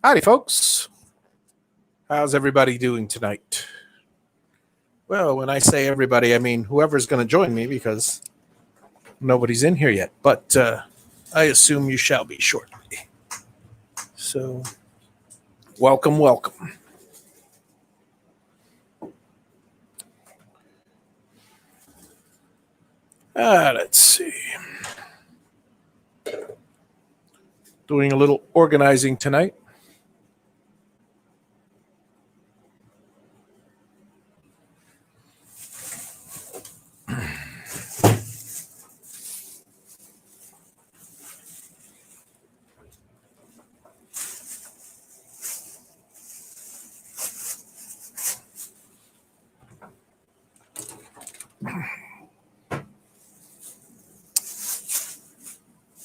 Howdy, folks. How's everybody doing tonight? Well, when I say everybody, I mean whoever's going to join me because nobody's in here yet. But I assume you shall be shortly. So, welcome, welcome. Let's see. Doing a little organizing tonight.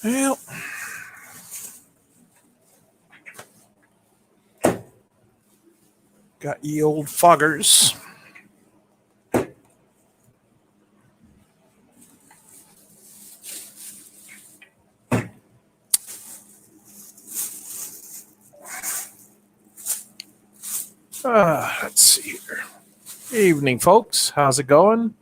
Well, got ye old foggers. Let's see here. Evening, folks. How's it going?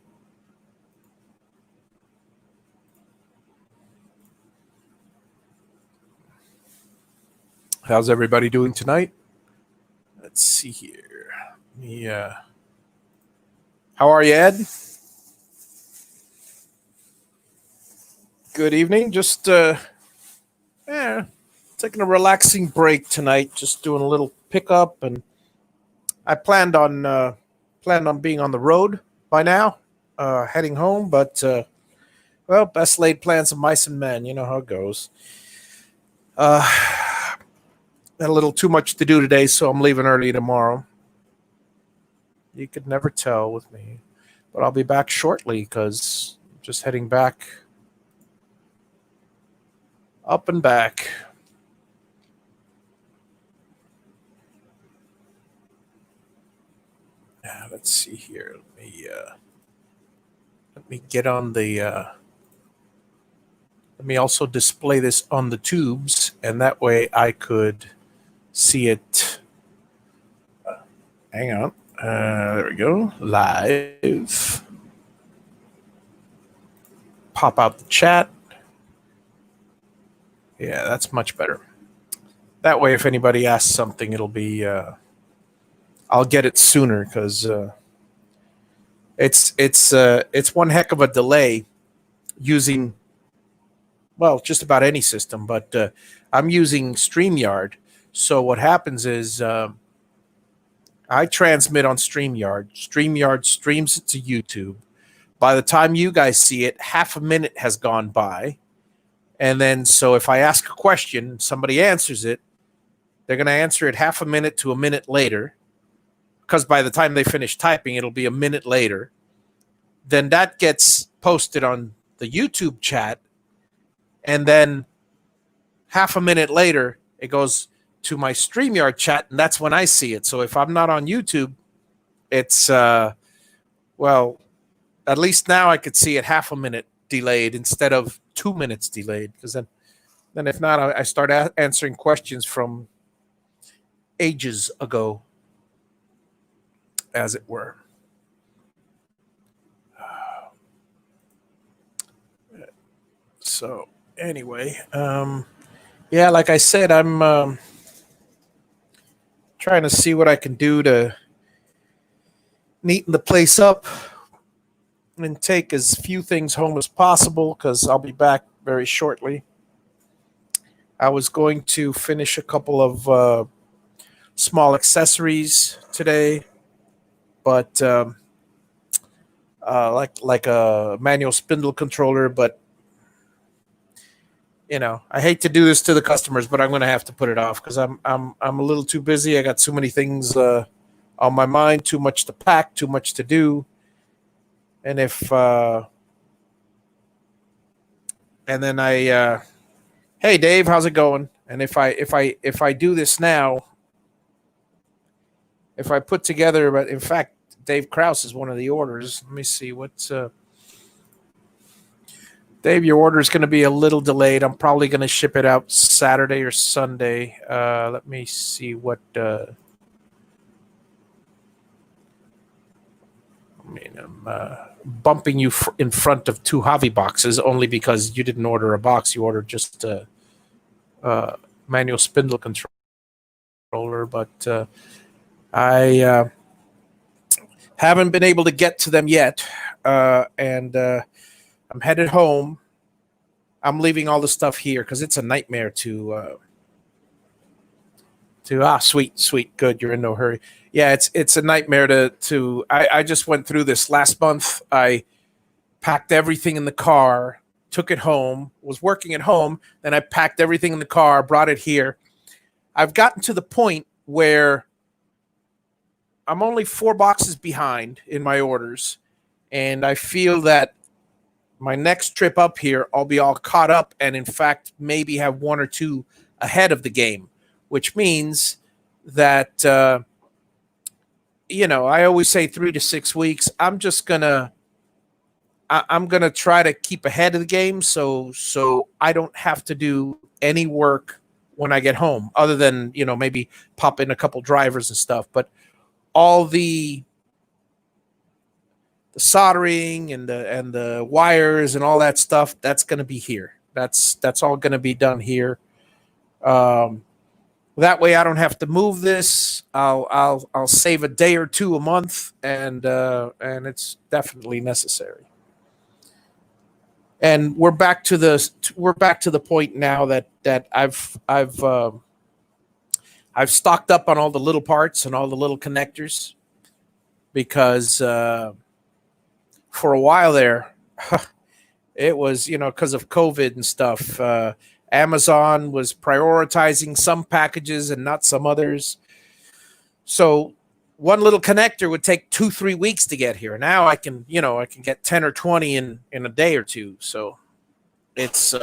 How's everybody doing tonight? Let's see here. Yeah. How are you, Ed? Good evening. Just taking a relaxing break tonight. Just doing a little pickup, and I planned on being on the road by now, heading home. But well, best laid plans of mice and men. You know how it goes. Uh, Had a little too much to do today, so I'm leaving early tomorrow. You could never tell with me, but I'll be back shortly because I'm just heading back, up and back. Let's see here. Let me get on the. Let me also display this on the tubes, and that way I could see it. Hang on. There we go. Live. Pop out the chat. Yeah, that's much better. That way, if anybody asks something, it'll be. I'll get it sooner because it's one heck of a delay using, well, just about any system, but I'm using StreamYard. So what happens is I transmit on StreamYard. StreamYard streams it to YouTube. By the time you guys see it, half a minute has gone by. And then, so if I ask a question, somebody answers it, they're going to answer it half a minute to a minute later. Because by the time they finish typing, it'll be a minute later. Then that gets posted on the YouTube chat. And then half a minute later, it goes to my StreamYard chat, and that's when I see it. So if I'm not on YouTube, it's, well, at least now I could see it half a minute delayed instead of 2 minutes delayed. Because then if not, I start answering questions from ages ago, as it were. So anyway, yeah, like I said, I'm trying to see what I can do to neaten the place up and take as few things home as possible because I'll be back very shortly. I was going to finish a couple of small accessories today, but like a manual spindle controller. But you know, I hate to do this to the customers, but I'm going to have to put it off because I'm a little too busy. I got too many things on my mind, too much to pack, too much to do, and if and then hey Dave, how's it going? And if I do this now, if I put together, but in fact, Dave Krause is one of the orders. Let me see what's Dave, your order is going to be a little delayed. I'm probably going to ship it out Saturday or Sunday. Let me see what. I'm bumping you in front of two Javi boxes only because you didn't order a box. You ordered just a manual spindle controller, but I haven't been able to get to them yet, and I'm headed home. I'm leaving all the stuff here because it's a nightmare to sweet, good. You're in no hurry. Yeah, it's a nightmare to. I just went through this last month. I packed everything in the car, took it home, was working at home. Then I packed everything in the car, brought it here. I've gotten to the point where I'm only 4 boxes behind in my orders, and I feel that my next trip up here, I'll be all caught up, and in fact, maybe have 1 or 2 ahead of the game, which means that I always say 3 to 6 weeks. I'm gonna try to keep ahead of the game, so I don't have to do any work when I get home, other than maybe pop in a couple drivers and stuff. But all the soldering and the wires and all that stuff, that's going to be here. That's all going to be done here. That way I don't have to move this. I'll save a day or 2 a month, and it's definitely necessary. And we're back to the point now that I've stocked up on all the little parts and all the little connectors, because for a while there, it was, because of COVID and stuff, Amazon was prioritizing some packages and not some others. So one little connector would take 2-3 weeks to get here. Now I can get 10 or 20 in a day or 2. So it's,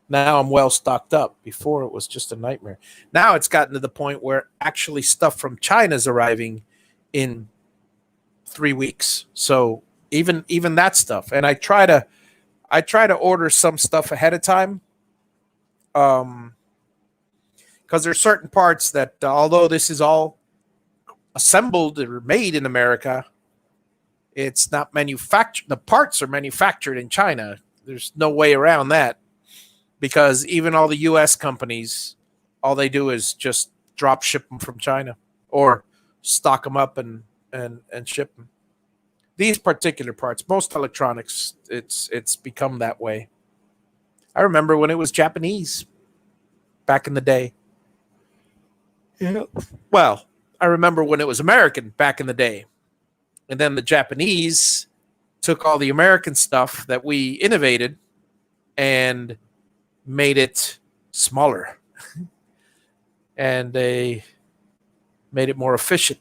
now I'm well stocked up. Before it was just a nightmare. Now it's gotten to the point where actually stuff from China is arriving in 3 weeks. So even that stuff, and I try to order some stuff ahead of time, because there's certain parts that, although this is all assembled or made in America, it's not manufactured. The parts are manufactured in China. There's no way around that, because even all the U.S. companies, all they do is just drop ship them from China or stock them up and ship them. These particular parts, most electronics, it's become that way. I remember when it was Japanese back in the day. Yeah. Well, I remember when it was American back in the day. And then the Japanese took all the American stuff that we innovated and made it smaller. And they made it more efficient,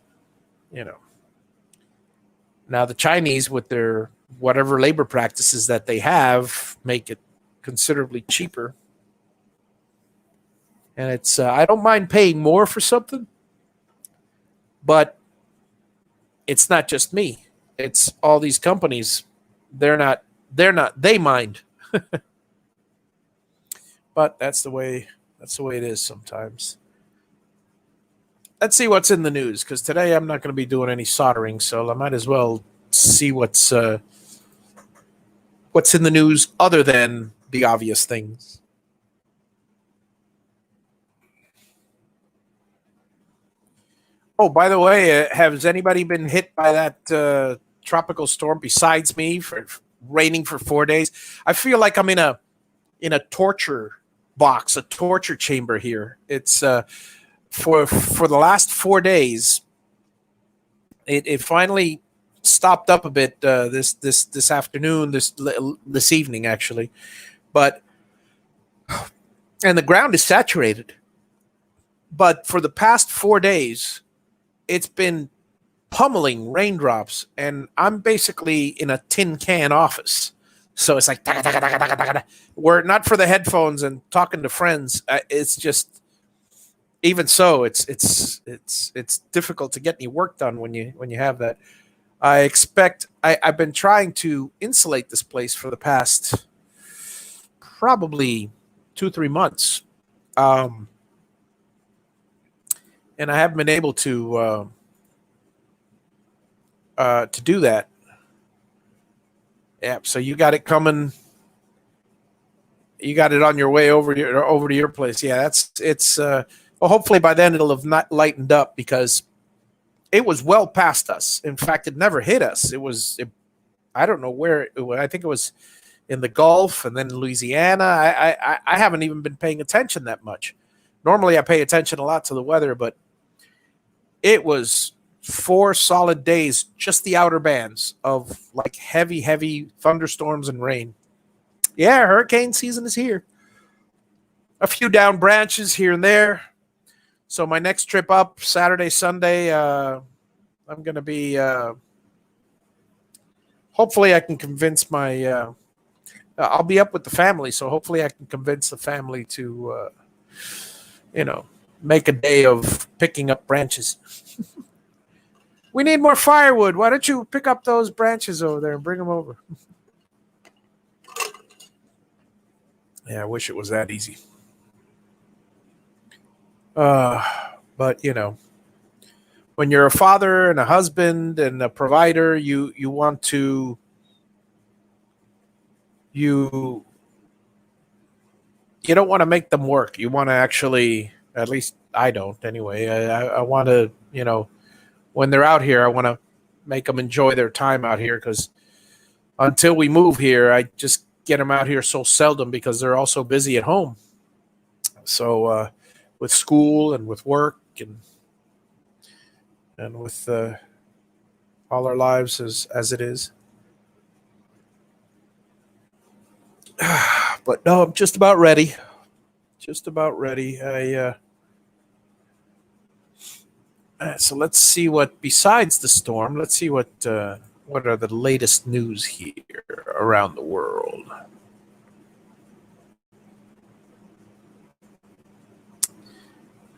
Now the Chinese, with their whatever labor practices that they have, make it considerably cheaper. And it's I don't mind paying more for something, but it's not just me. It's all these companies. They mind. But that's the way it is sometimes. Let's see what's in the news, because today I'm not going to be doing any soldering, so I might as well see what's in the news other than the obvious things. Oh, by the way, has anybody been hit by that tropical storm besides me, for raining for 4 days? I feel like I'm in a torture box, a torture chamber here. It's for the last 4 days. It finally stopped up a bit this afternoon, this evening actually, and the ground is saturated. But for the past 4 days, it's been pummeling raindrops, and I'm basically in a tin can office. So it's like, were it not for the headphones and talking to friends, it's just, even so, it's difficult to get any work done when you have that. I've been trying to insulate this place for the past probably 2 3 months, um, and I haven't been able to do that. Yeah, so you got it coming. You got it on your way over to your place. Yeah, that's it's. Well, hopefully by then it'll have not lightened up because it was well past us. In fact, it never hit us. I don't know where. I think it was in the Gulf and then in Louisiana. I haven't even been paying attention that much. Normally, I pay attention a lot to the weather, but it was 4 solid days, just the outer bands of like heavy, heavy thunderstorms and rain. Yeah, hurricane season is here. A few down branches here and there. So my next trip up Saturday, Sunday, I'm going to be. Hopefully, I can convince my. I'll be up with the family, so hopefully, I can convince the family to, you know, make a day of picking up branches. We need more firewood. Why don't you pick up those branches over there and bring them over? Yeah, I wish it was that easy. But when you're a father and a husband and a provider, you want to you you don't want to make them work. You want to actually, at least I don't anyway. I want to, when they're out here, I want to make them enjoy their time out here because until we move here, I just get them out here so seldom because they're all so busy at home. So with school and with work and with all our lives as it is. But no, I'm just about ready. Just about ready. So let's see what besides the storm. Let's see what are the latest news here around the world.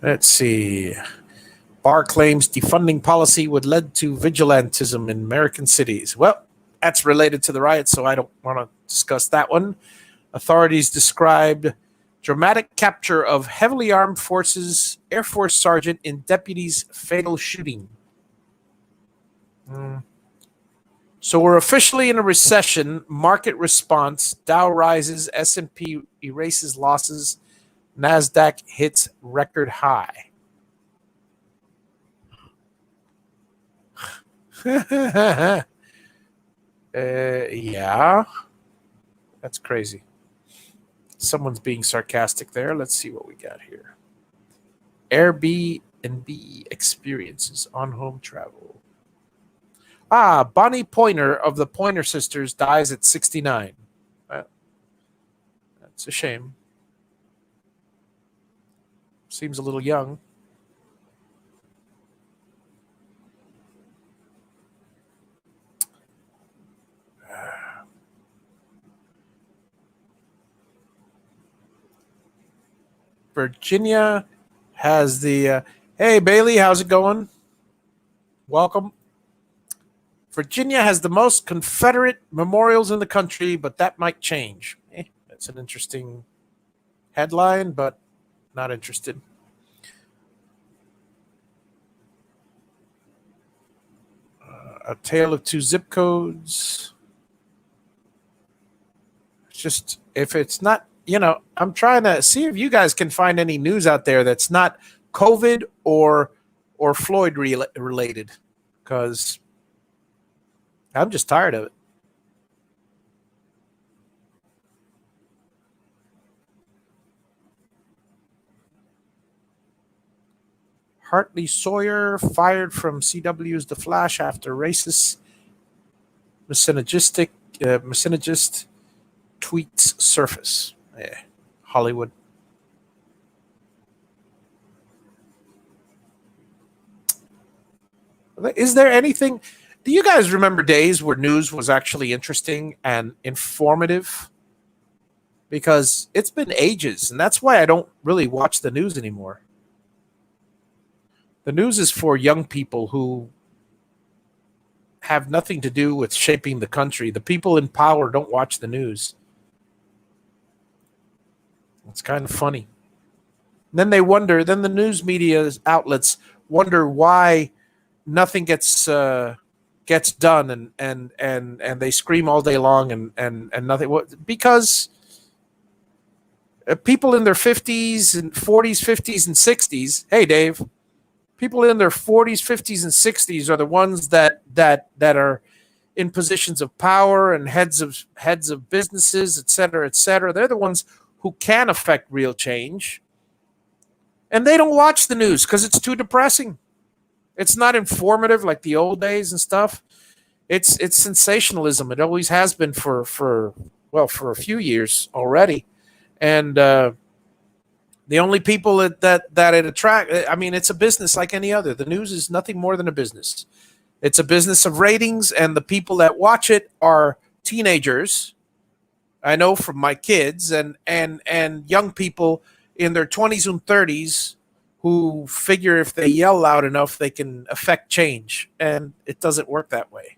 Let's see. Barr claims defunding policy would lead to vigilantism in American cities. Well, that's related to the riots, so I don't want to discuss that one. Authorities described dramatic capture of heavily armed forces, Air Force sergeant in deputy's fatal shooting. So we're officially in a recession. Market response. Dow rises. S&P erases losses. NASDAQ hits record high. Yeah. That's crazy. Someone's being sarcastic there. Let's see what we got here. Airbnb experiences on home travel. Bonnie Pointer of the Pointer Sisters dies at 69. That's a shame. Seems a little young. Virginia has the hey Bailey, how's it going? Welcome. Virginia has the most Confederate memorials in the country, but that might change. That's an interesting headline, but not interested. A tale of two zip codes. It's just if it's not, I'm trying to see if you guys can find any news out there that's not COVID or Floyd related, because I'm just tired of it. Hartley Sawyer fired from CW's The Flash after racist misogynist tweets surface. Yeah, Hollywood. Is there anything? Do you guys remember days where news was actually interesting and informative? Because it's been ages, and that's why I don't really watch the news anymore. The news is for young people who have nothing to do with shaping the country. The people in power don't watch the news. It's kind of funny. Then they wonder. Then the news media outlets wonder why nothing gets done, and they scream all day long, and nothing. Because people in their 50s and 40s, 50s and 60s. Hey, Dave. People in their 40s, 50s, and 60s are the ones that are in positions of power and heads of businesses, et cetera, et cetera. They're the ones who can affect real change. And they don't watch the news because it's too depressing. It's not informative like the old days and stuff. It's sensationalism. It always has been for a few years already. And the only people that it attracts, I mean, it's a business like any other. The news is nothing more than a business. It's a business of ratings, and the people that watch it are teenagers. I know from my kids and young people in their 20s and 30s who figure if they yell loud enough, they can affect change. And it doesn't work that way.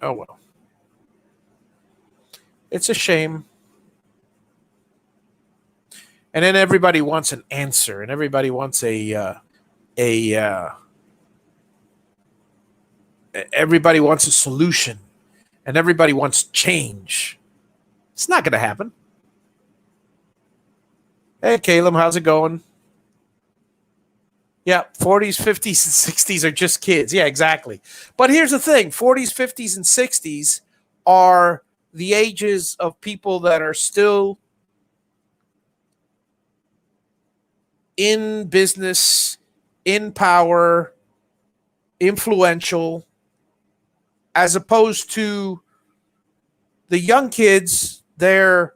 Oh, well. It's a shame. And then everybody wants an answer, and everybody wants everybody wants a solution, and everybody wants change. It's not going to happen. Hey, Caleb, how's it going? Yeah, 40s, 50s, and 60s are just kids. Yeah, exactly. But here's the thing. 40s, 50s, and 60s are the ages of people that are still in business, in power, influential, as opposed to the young kids. They're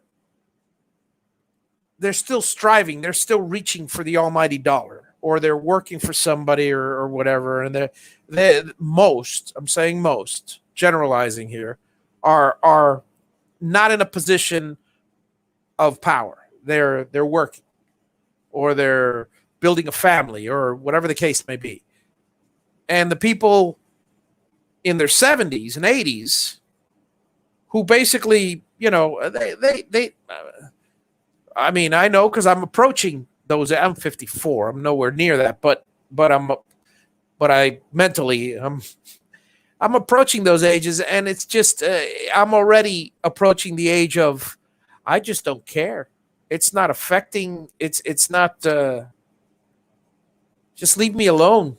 still striving. They're still reaching for the almighty dollar, or they're working for somebody or whatever. And I'm saying most, generalizing here, are not in a position of power. They're working, or they're building a family, or whatever the case may be. And the people in their 70s and 80s who basically, they I mean, I know because I'm approaching those. I'm 54. I'm nowhere near that, but I mentally, I'm approaching those ages, and it's just I'm already approaching the age of I just don't care. It's not affecting. It's not. Just leave me alone.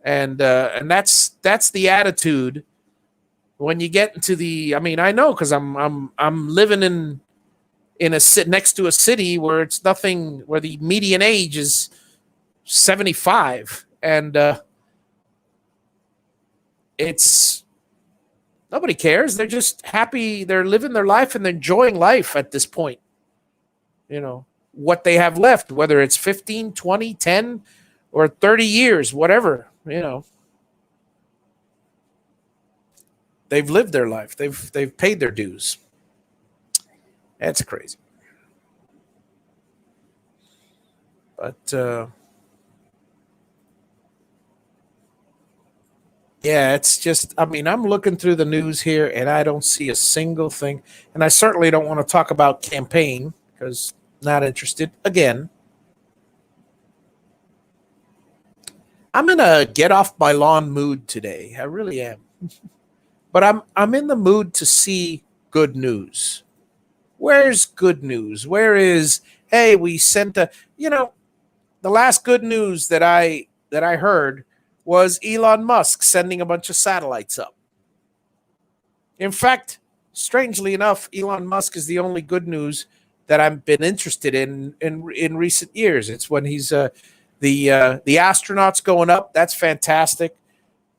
And that's the attitude when you get into the. I mean, I know because I'm living in next to a city where it's nothing, where the median age is 75, and it's nobody cares. They're just happy. They're living their life and they're enjoying life at this point. What they have left, whether it's 15, 20, 10, or 30 years, whatever, they've lived their life. They've paid their dues. That's crazy. But yeah, it's just, I mean, I'm looking through the news here and I don't see a single thing. And I certainly don't want to talk about campaign because not interested. Again, I'm in a get off my lawn mood today. I really am. But I'm in the mood to see good news. Where's good news? Where is, hey, we sent the last good news that I heard was Elon Musk sending a bunch of satellites up. In fact, strangely enough, Elon Musk is the only good news that I've been interested in recent years. It's when he's the astronauts going up. That's fantastic.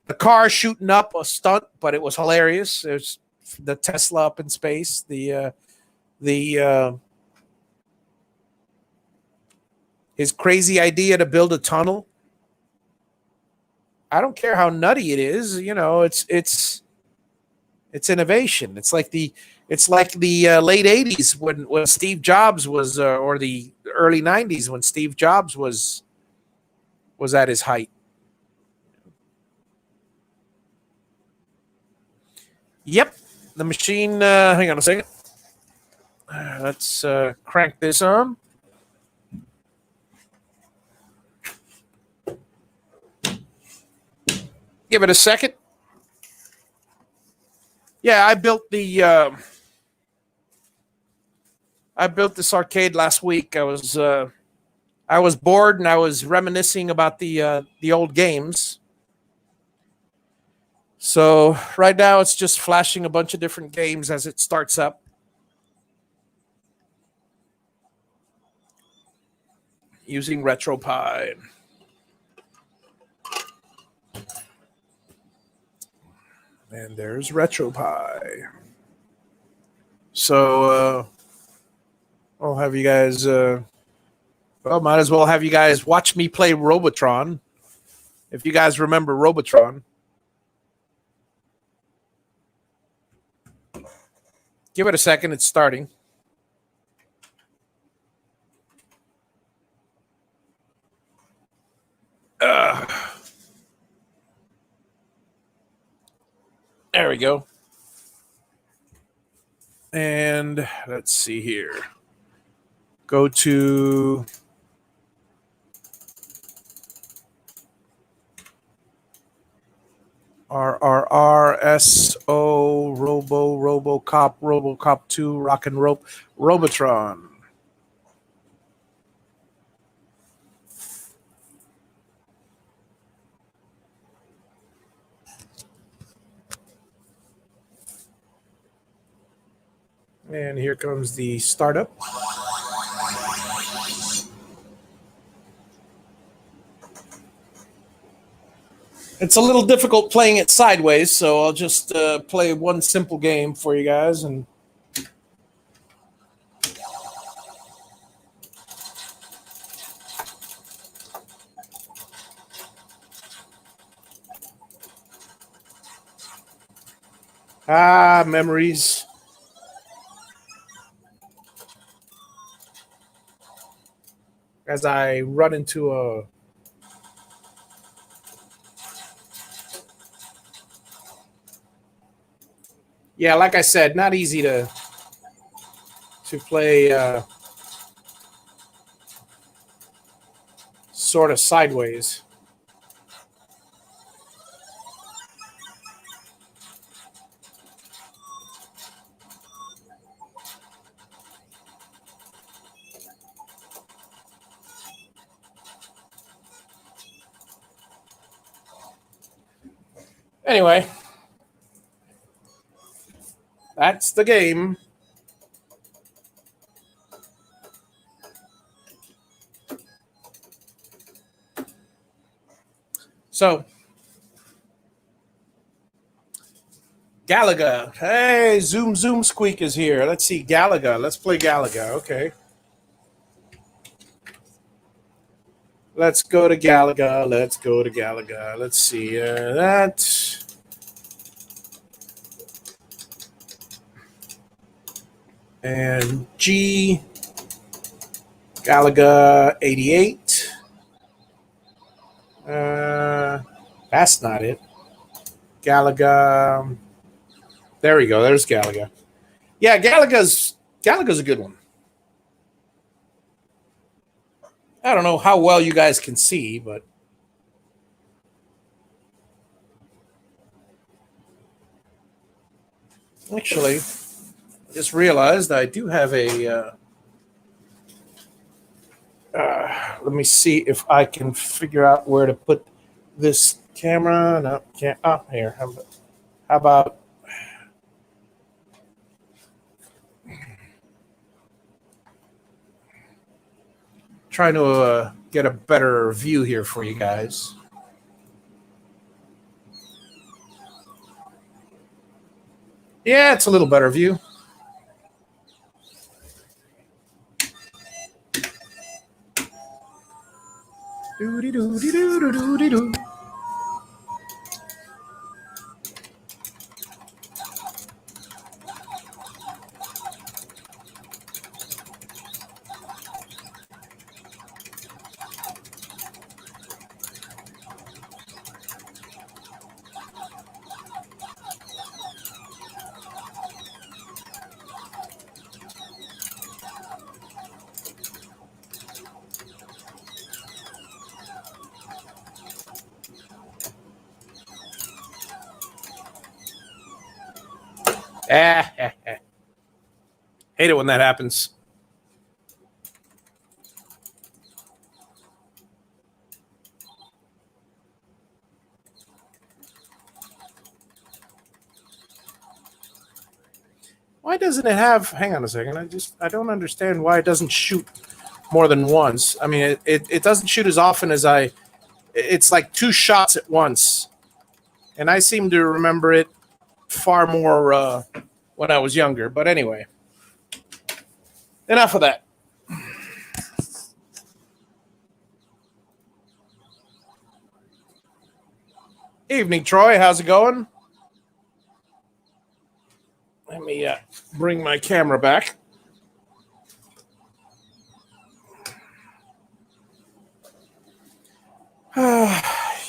The car shooting up, a stunt, but it was hilarious. There's the Tesla up in space. His crazy idea to build a tunnel. I don't care how nutty it is. It's innovation. It's like the late 80s when Steve Jobs was, or the early 90s when Steve Jobs was at his height. Yep, the machine. Hang on a second. Let's crank this on. Give it a second. Yeah, I built this arcade last week. I was bored and I was reminiscing about the old games. So right now it's just flashing a bunch of different games as it starts up. Using RetroPie. And there's RetroPie. So I'll have you guys well, might as well have you guys watch me play Robotron. If you guys remember Robotron. Give it a second, it's starting. There we go. And let's see here. Go to RRRSO RoboCop 2 Rock and Rope Robotron. And here comes the startup. It's a little difficult playing it sideways, so I'll just play one simple game for you guys. And memories. As I run into a yeah, like I said, not easy to play sort of sideways. Anyway, that's the game. So, Galaga. Hey, Zoom Squeak is here. Let's see, Galaga. Let's play Galaga. Okay. Let's go to Galaga. Let's go to Galaga. Let's see. That. And G. Galaga 88. That's not it. Galaga. There we go. There's Galaga. Yeah, Galaga's a good one. I don't know how well you guys can see, but actually, I just realized I do have a. Let me see if I can figure out where to put this camera. No, can't. Oh, here. How about trying to get a better view here for you guys? Yeah, it's a little better view. Doo-dee-doo-dee-doo-doo-dee-doo. Hate it when that happens. Why doesn't it have? Hang on a second. I don't understand why it doesn't shoot more than once. I mean, it doesn't shoot as often as I. It's like 2 shots at once, and I seem to remember it far more when I was younger. But anyway, enough of that. Evening, Troy. How's it going? Let me bring my camera back.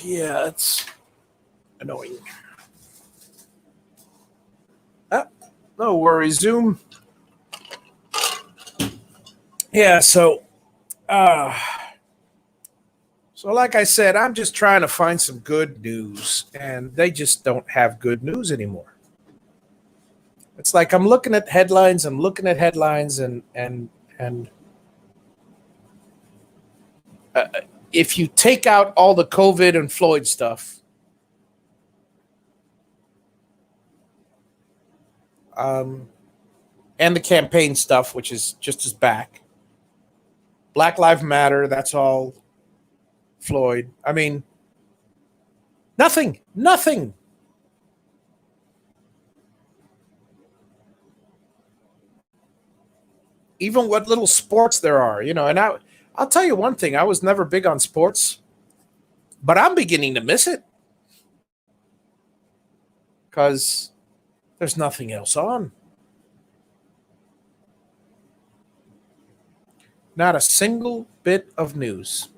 Yeah, it's annoying. No worries, Zoom. Yeah, so like I said, I'm just trying to find some good news, and they just don't have good news anymore. It's like I'm looking at headlines, and if you take out all the COVID and Floyd stuff, and the campaign stuff, which is just as back, Black Lives Matter, that's all Floyd. I mean, nothing. Even what little sports there are, and I'll tell you one thing, I was never big on sports, but I'm beginning to miss it because there's nothing else on. Not a single bit of news.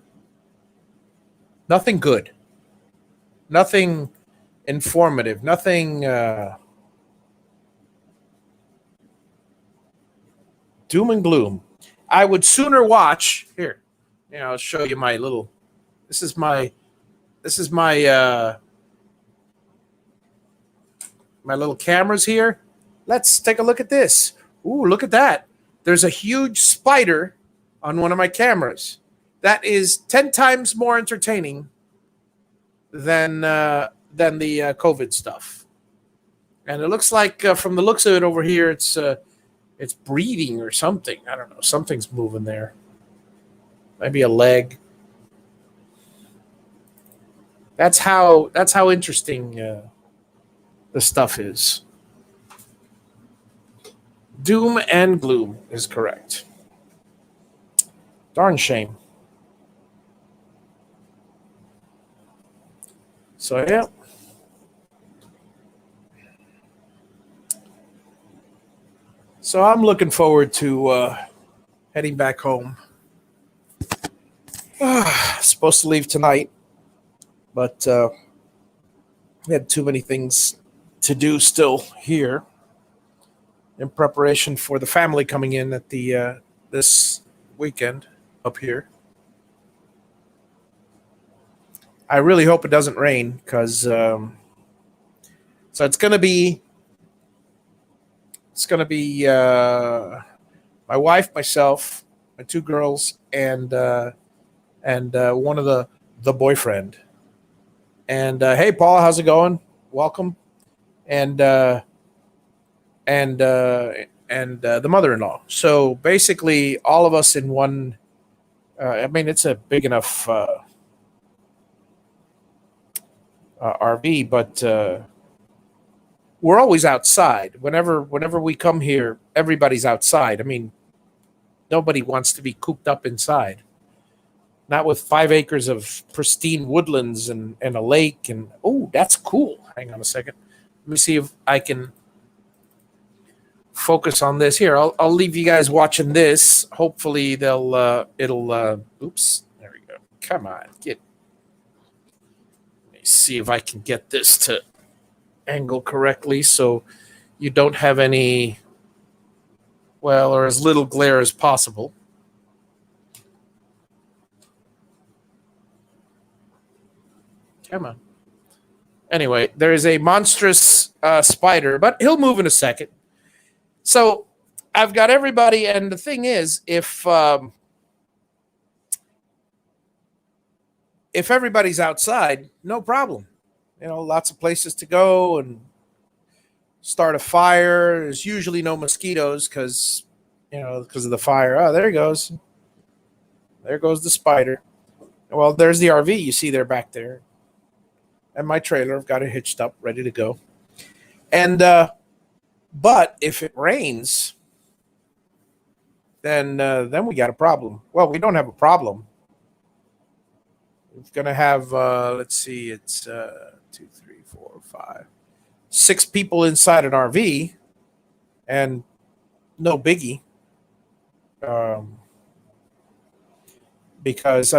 Nothing good. Nothing informative. Nothing doom and gloom. I would sooner watch here. I'll show you my little. This is my my little cameras here. Let's take a look at this. Ooh, look at that. There's a huge spider on one of my cameras. That is 10 times more entertaining than the COVID stuff. And it looks like, from the looks of it over here, it's breathing or something. I don't know. Something's moving there. Maybe a leg. That's how interesting the stuff is. Doom and gloom is correct. Darn shame. So yeah. So I'm looking forward to heading back home. Supposed to leave tonight, but we had too many things to do still here in preparation for the family coming in at the this weekend up here. I really hope it doesn't rain because so it's gonna be my wife, myself, my 2 girls, and one of the boyfriend. And hey, Paul, how's it going? Welcome. And the mother-in-law. So basically, all of us in one. I mean, it's a big enough RV, but we're always outside. Whenever we come here, everybody's outside. I mean, nobody wants to be cooped up inside. Not with 5 acres of pristine woodlands and a lake. And oh, that's cool. Hang on a second. Let me see if I can focus on this here. I'll leave you guys watching this. Hopefully it'll oops, there we go. Come on, let me see if I can get this to angle correctly so you don't have any, well, or as little glare as possible. Come on. Anyway, there is a monstrous spider, but he'll move in a second. So I've got everybody, and the thing is, if everybody's outside, no problem. Lots of places to go and start a fire. There's usually no mosquitoes because of the fire. Oh, there he goes. There goes the spider. Well, there's the RV you see there back there. And my trailer, I've got it hitched up, ready to go. And but if it rains, then we got a problem. Well, we don't have a problem. We're gonna have let's see, it's 2, 3, 4, 5, 6 people inside an RV, and no biggie. Because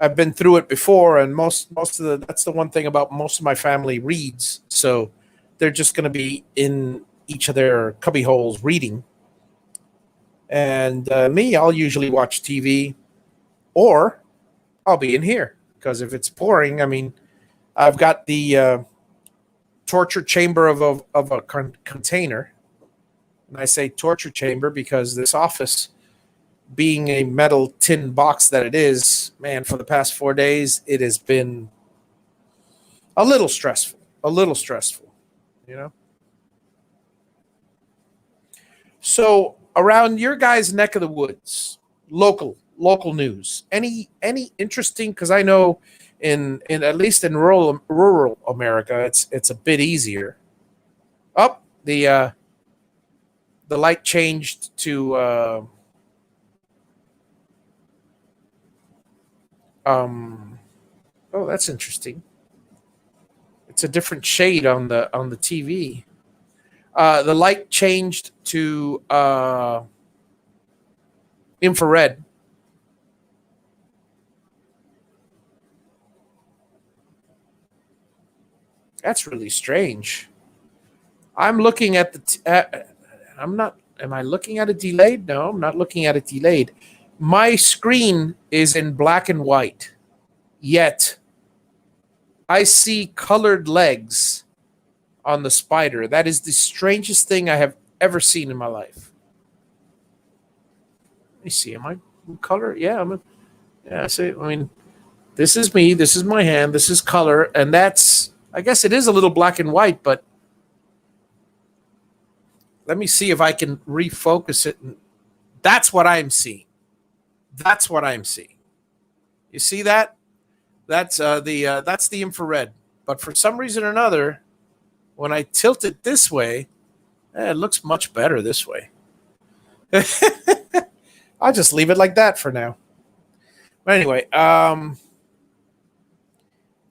I've been through it before, and that's the one thing about most of my family reads, so they're just going to be in each of their cubby holes reading, and me, I'll usually watch TV, or I'll be in here because if it's pouring, I've got the torture chamber of a container, and I say torture chamber because this office, being a metal tin box that it is, man, for the past 4 days, it has been a little stressful, So around your guys' neck of the woods, local news, any interesting, because I know in at least in rural America, it's a bit easier. Oh, the light changed to oh, that's interesting. It's a different shade on the TV. The light changed to infrared. That's really strange. I'm looking at I'm not. Am I looking at it delayed? No, I'm not looking at it delayed. My screen is in black and white, yet I see colored legs on the spider. That is the strangest thing I have ever seen in my life. Let me see. Am I color? Yeah, yeah. I see. This is me. This is my hand. This is color, and that's. I guess it is a little black and white, but let me see if I can refocus it. That's what I'm seeing. That's what I'm seeing. You see that? That's the infrared. But for some reason or another, when I tilt it this way, it looks much better this way. I'll just leave it like that for now. But anyway,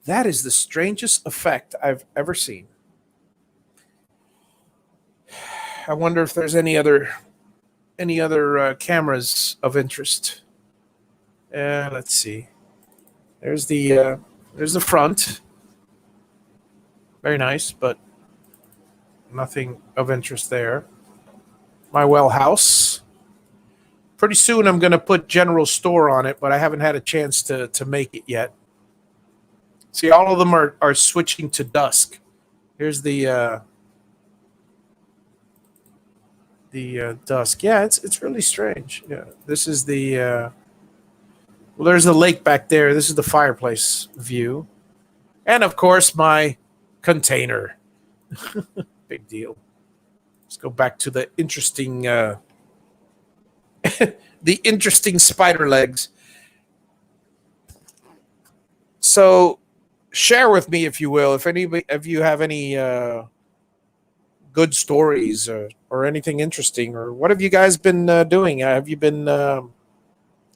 that is the strangest effect I've ever seen. I wonder if there's any other cameras of interest. Let's see. There's the front. Very nice, but nothing of interest there. My well house. Pretty soon I'm going to put general store on it, but I haven't had a chance to make it yet. See, all of them are switching to dusk. Here's the dusk. Yeah, it's really strange. Yeah, this is the well, there's the lake back there. This is the fireplace view, and of course my container. Big deal. Let's go back to the interesting the interesting spider legs. So share with me, if you will, if you have any good stories or anything interesting, or what have you guys been doing? Have you been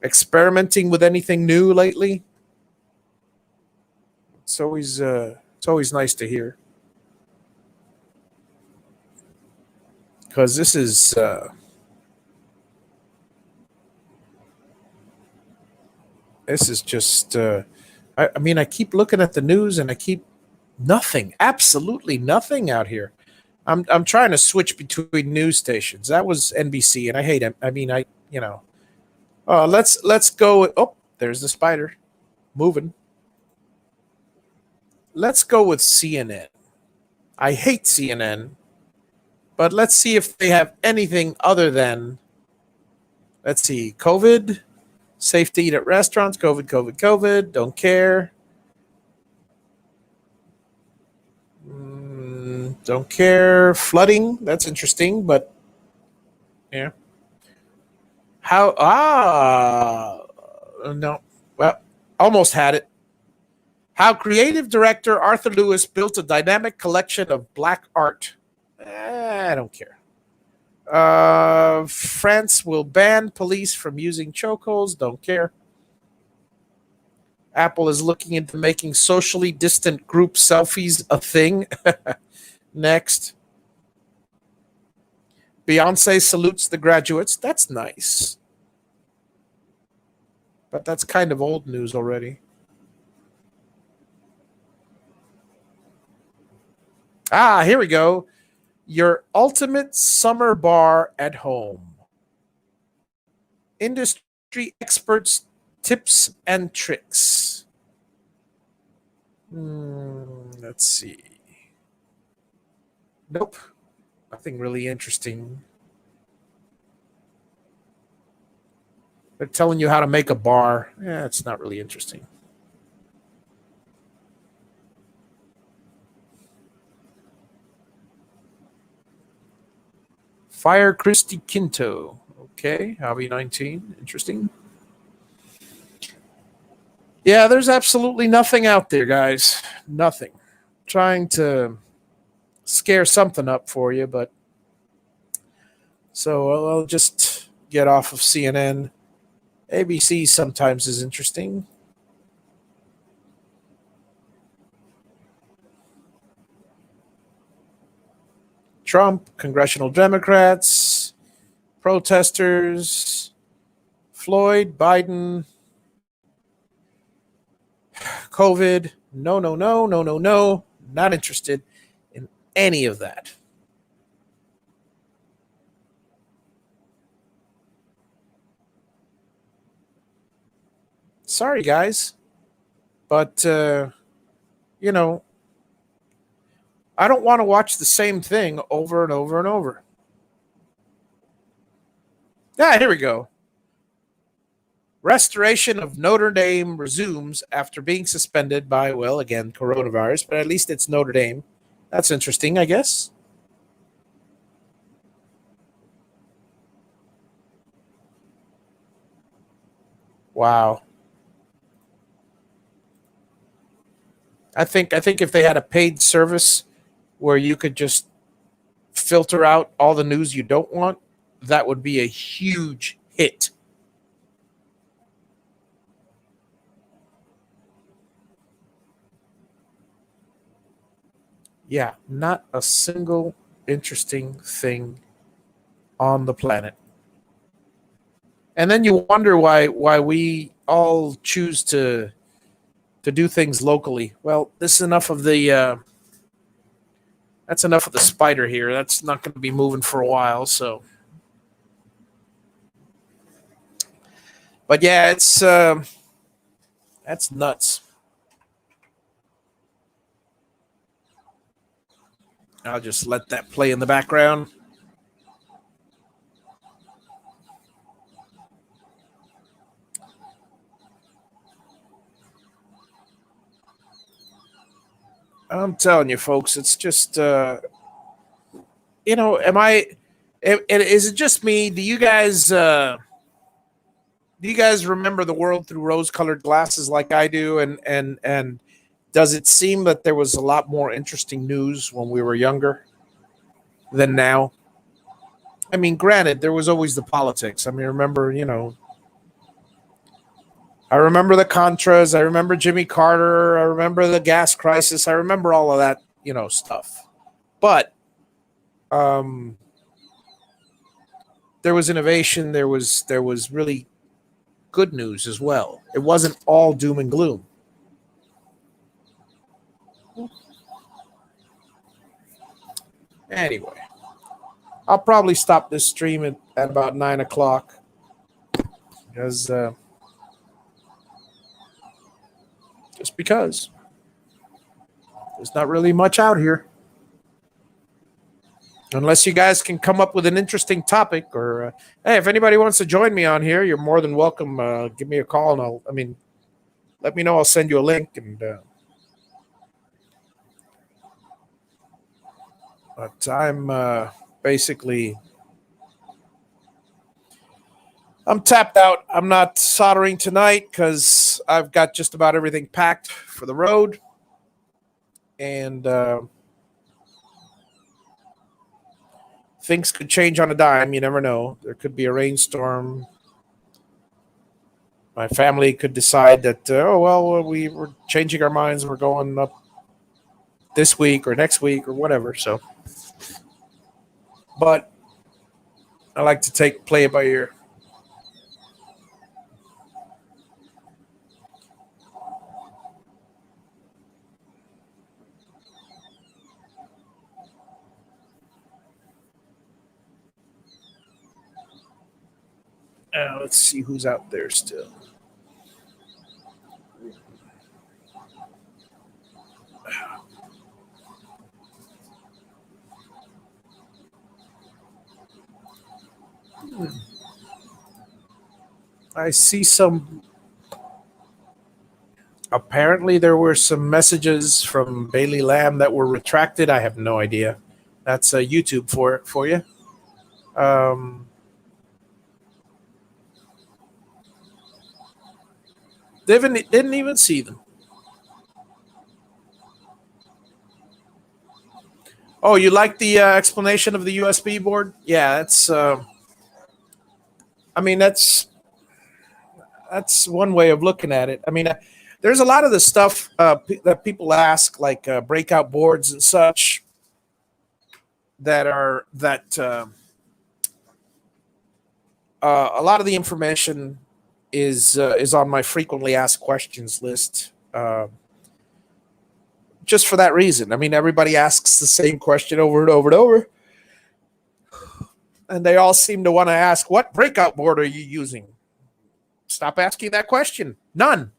experimenting with anything new lately? It's always nice to hear, because this is just. I keep looking at the news and I keep nothing, absolutely nothing out here. I'm trying to switch between news stations. That was NBC, and I hate it. Let's go. Oh, there's the spider moving. let's go with CNN. I hate CNN, but let's see if they have anything other than, let's see, COVID, safe to eat at restaurants, COVID, COVID, COVID, don't care. Don't care. Flooding, that's interesting, but yeah. How, no. Well, almost had it. How creative director Arthur Lewis built a dynamic collection of black art. I don't care. France will ban police from using chokeholds. Don't care. Apple is looking into making socially distant group selfies a thing. Next. Beyonce salutes the graduates. That's nice. But that's kind of old news already. Here we go. Your ultimate summer bar at home. Industry experts, tips and tricks. Let's see. Nope. Nothing really interesting. They're telling you how to make a bar. Yeah, it's not really interesting. Fire Christy Quinto. Okay, Javi 19. Interesting. Yeah, there's absolutely nothing out there, guys. Nothing. Trying to scare something up for you, but so I'll just get off of CNN. ABC sometimes is interesting. Trump, congressional Democrats, protesters, Floyd, Biden, COVID. No, no, no, no, no, no. Not interested in any of that. Sorry, guys. But, you know, I don't want to watch the same thing over and over and over. Here we go. Restoration of Notre Dame resumes after being suspended by, well, again, coronavirus, but at least it's Notre Dame. That's interesting, I guess. Wow. I think if they had a paid service where you could just filter out all the news you don't want, that would be a huge hit. Yeah, not a single interesting thing on the planet. And then you wonder why we all choose to do things locally. Well, this is enough of the that's enough of the spider here. That's not going to be moving for a while. So, but yeah, it's that's nuts. I'll just let that play in the background. I'm telling you, folks, it's just am I? Is it just me? Do you guys remember the world through rose-colored glasses like I do? And does it seem that there was a lot more interesting news when we were younger than now? I mean, granted, there was always the politics. I mean, remember, I remember the Contras. I remember Jimmy Carter. I remember the gas crisis. I remember all of that, stuff. But um, there was innovation. There was really good news as well. It wasn't all doom and gloom. Anyway, I'll probably stop this stream at about 9 o'clock because just because. There's not really much out here. Unless you guys can come up with an interesting topic, or hey, if anybody wants to join me on here, you're more than welcome. Give me a call, and let me know. I'll send you a link, and but basically I'm tapped out. I'm not soldering tonight because I've got just about everything packed for the road, and things could change on a dime. You never know. There could be a rainstorm. My family could decide that, we were changing our minds. We're going up this week or next week or whatever. So, but I like to play it by ear. Let's see who's out there still. I see some. Apparently, there were some messages from Bailey Lamb that were retracted. I have no idea. That's YouTube for you. Um, didn't even see them. Oh, you like the explanation of the USB board? Yeah, that's. I mean, that's one way of looking at it. I mean, there's a lot of the stuff that people ask, like breakout boards and such, that a lot of the information is on my frequently asked questions list. Just for that reason. I mean, everybody asks the same question over and over and over, and they all seem to want to ask, "What breakout board are you using?" Stop asking that question. None.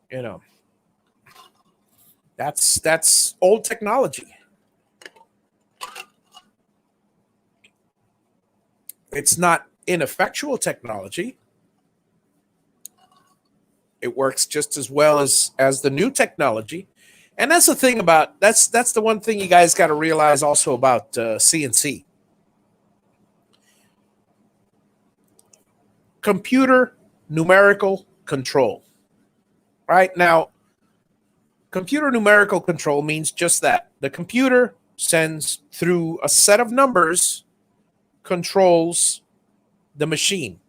You know, that's old technology. It's not ineffectual technology. It works just as well as the new technology. And that's the thing about that's the one thing you guys got to realize also about CNC. Computer numerical control. Right now, computer numerical control means just that. The computer sends through a set of numbers, controls the machine.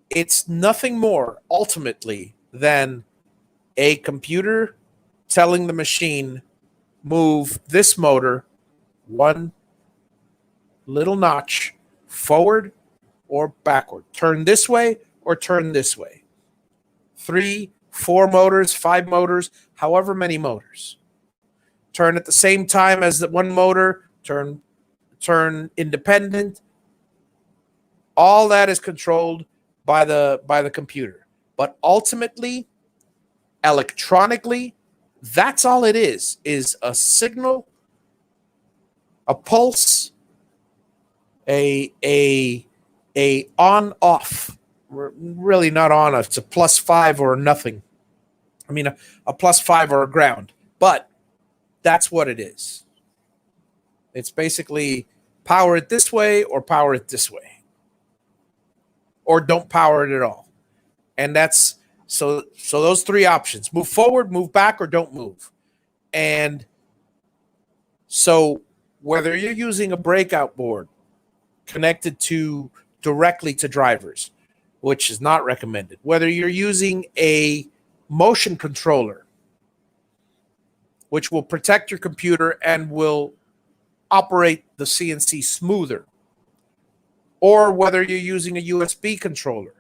It's nothing more ultimately than a computer telling the machine, move this motor one little notch forward or backward, turn this way or turn this way. 3, 4 motors, 5 motors, however many motors. Turn at the same time as the one motor, turn independent. All that is controlled by the computer. But ultimately, electronically, that's all it is a signal, a pulse, a on off. Really not on off. It's a +5 or nothing. I mean, a +5 or a ground. But that's what it is. It's basically power it this way or power it this way. Or don't power it at all. And that's so those 3 options: move forward, move back, or don't move. And so whether you're using a breakout board connected directly to drivers, which is not recommended, whether you're using a motion controller, which will protect your computer and will operate the CNC smoother, or whether you're using a USB controller,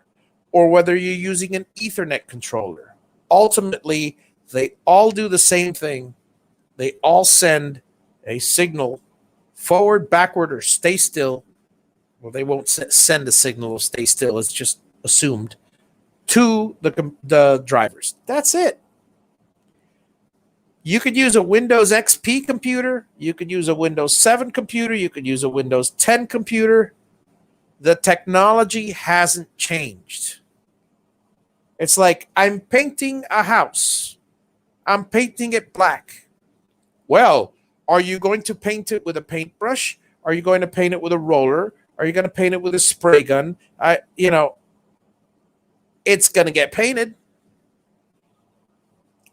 or whether you're using an Ethernet controller. Ultimately, they all do the same thing. They all send a signal forward, backward, or stay still. Well, they won't send a signal of stay still. It's just assumed to the drivers. That's it. You could use a Windows XP computer. You could use a Windows 7 computer. You could use a Windows 10 computer. The technology hasn't changed. It's like I'm painting a house. I'm painting it black. Well, are you going to paint it with a paintbrush? Are you going to paint it with a roller? Are you going to paint it with a spray gun? It's going to get painted.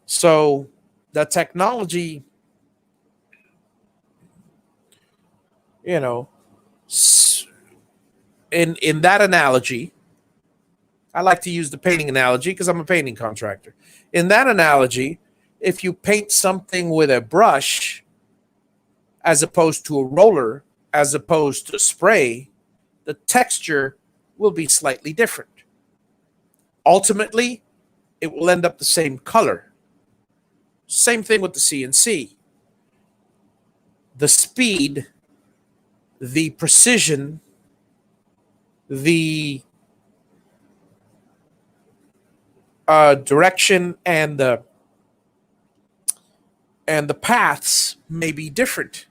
So the technology, you know, in that analogy, I like to use the painting analogy because I'm a painting contractor. In that analogy, if you paint something with a brush as opposed to a roller, as opposed to spray, the texture will be slightly different. Ultimately, it will end up the same color. Same thing with the CNC. The speed, the precision, the direction, and the paths may be different,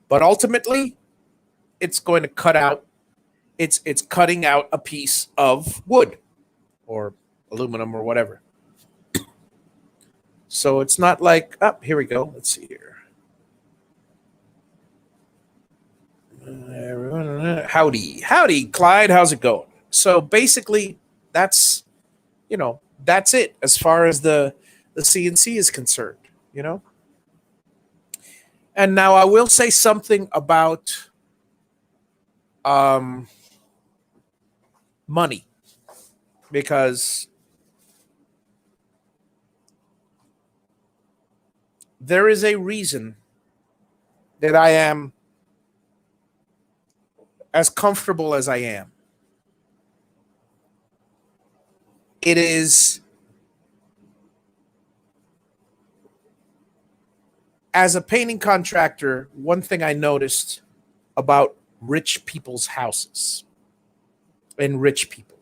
but ultimately, it's going to cut out. It's cutting out a piece of wood or aluminum or whatever. So it's not like, here we go. Let's see here. Howdy, Clyde. How's it going? So basically, that's it as far as the CNC is concerned. And now I will say something about money, because there is a reason that I am as comfortable as I am. It is, as a painting contractor, one thing I noticed about rich people's houses and rich people.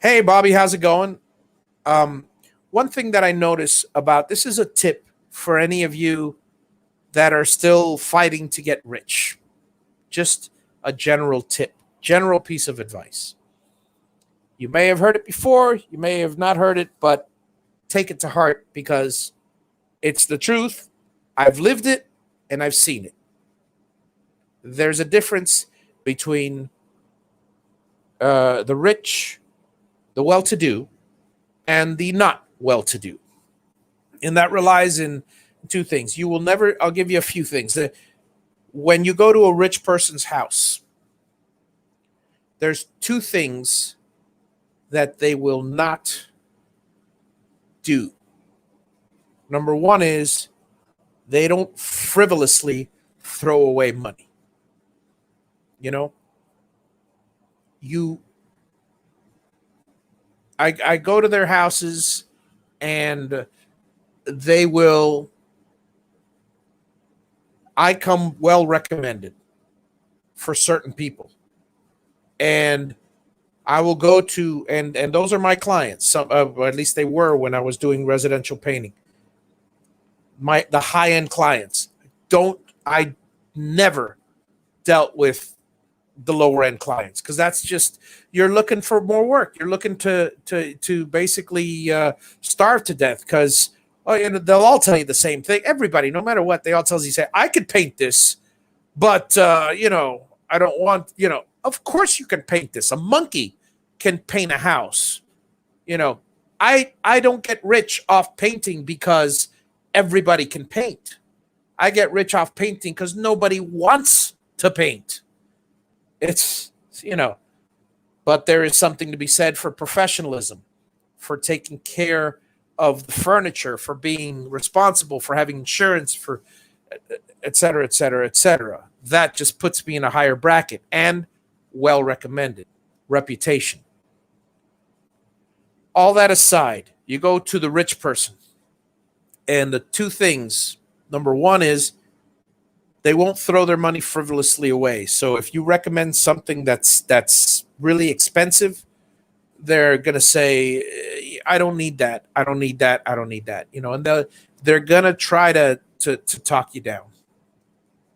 Hey, Bobby, how's it going? One thing that I notice about this is a tip for any of you that are still fighting to get rich. Just a general tip, general piece of advice. You may have heard it before, you may have not heard it, but take it to heart because it's the truth. I've lived it and I've seen it. There's a difference between the rich, the well-to-do, and the not well-to-do. And that relies in two things. You will never, I'll give you a few things. When you go to a rich person's house, there's two things that they will not do. Number one is they don't frivolously throw away money. I go to their houses and I come well recommended for certain people. And I will go to, and those are my clients. Some, or at least they were when I was doing residential painting. The high end clients. I never dealt with the lower end clients because that's just, you're looking for more work. You're looking to basically starve to death because they'll all tell you the same thing. Everybody, no matter what, they all tell you, say, I could paint this, but I don't want, of course you can paint this. A monkey can paint a house. I don't get rich off painting because everybody can paint. I get rich off painting because nobody wants to paint. It's, but there is something to be said for professionalism, for taking care of the furniture, for being responsible, for having insurance, for et cetera, et cetera, et cetera. That just puts me in a higher bracket and well recommended reputation. All that aside, you go to the rich person and the two things, number one is they won't throw their money frivolously away. So if you recommend something that's really expensive, they're going to say, I don't need that. I don't need that. I don't need that. And they're gonna try to talk you down.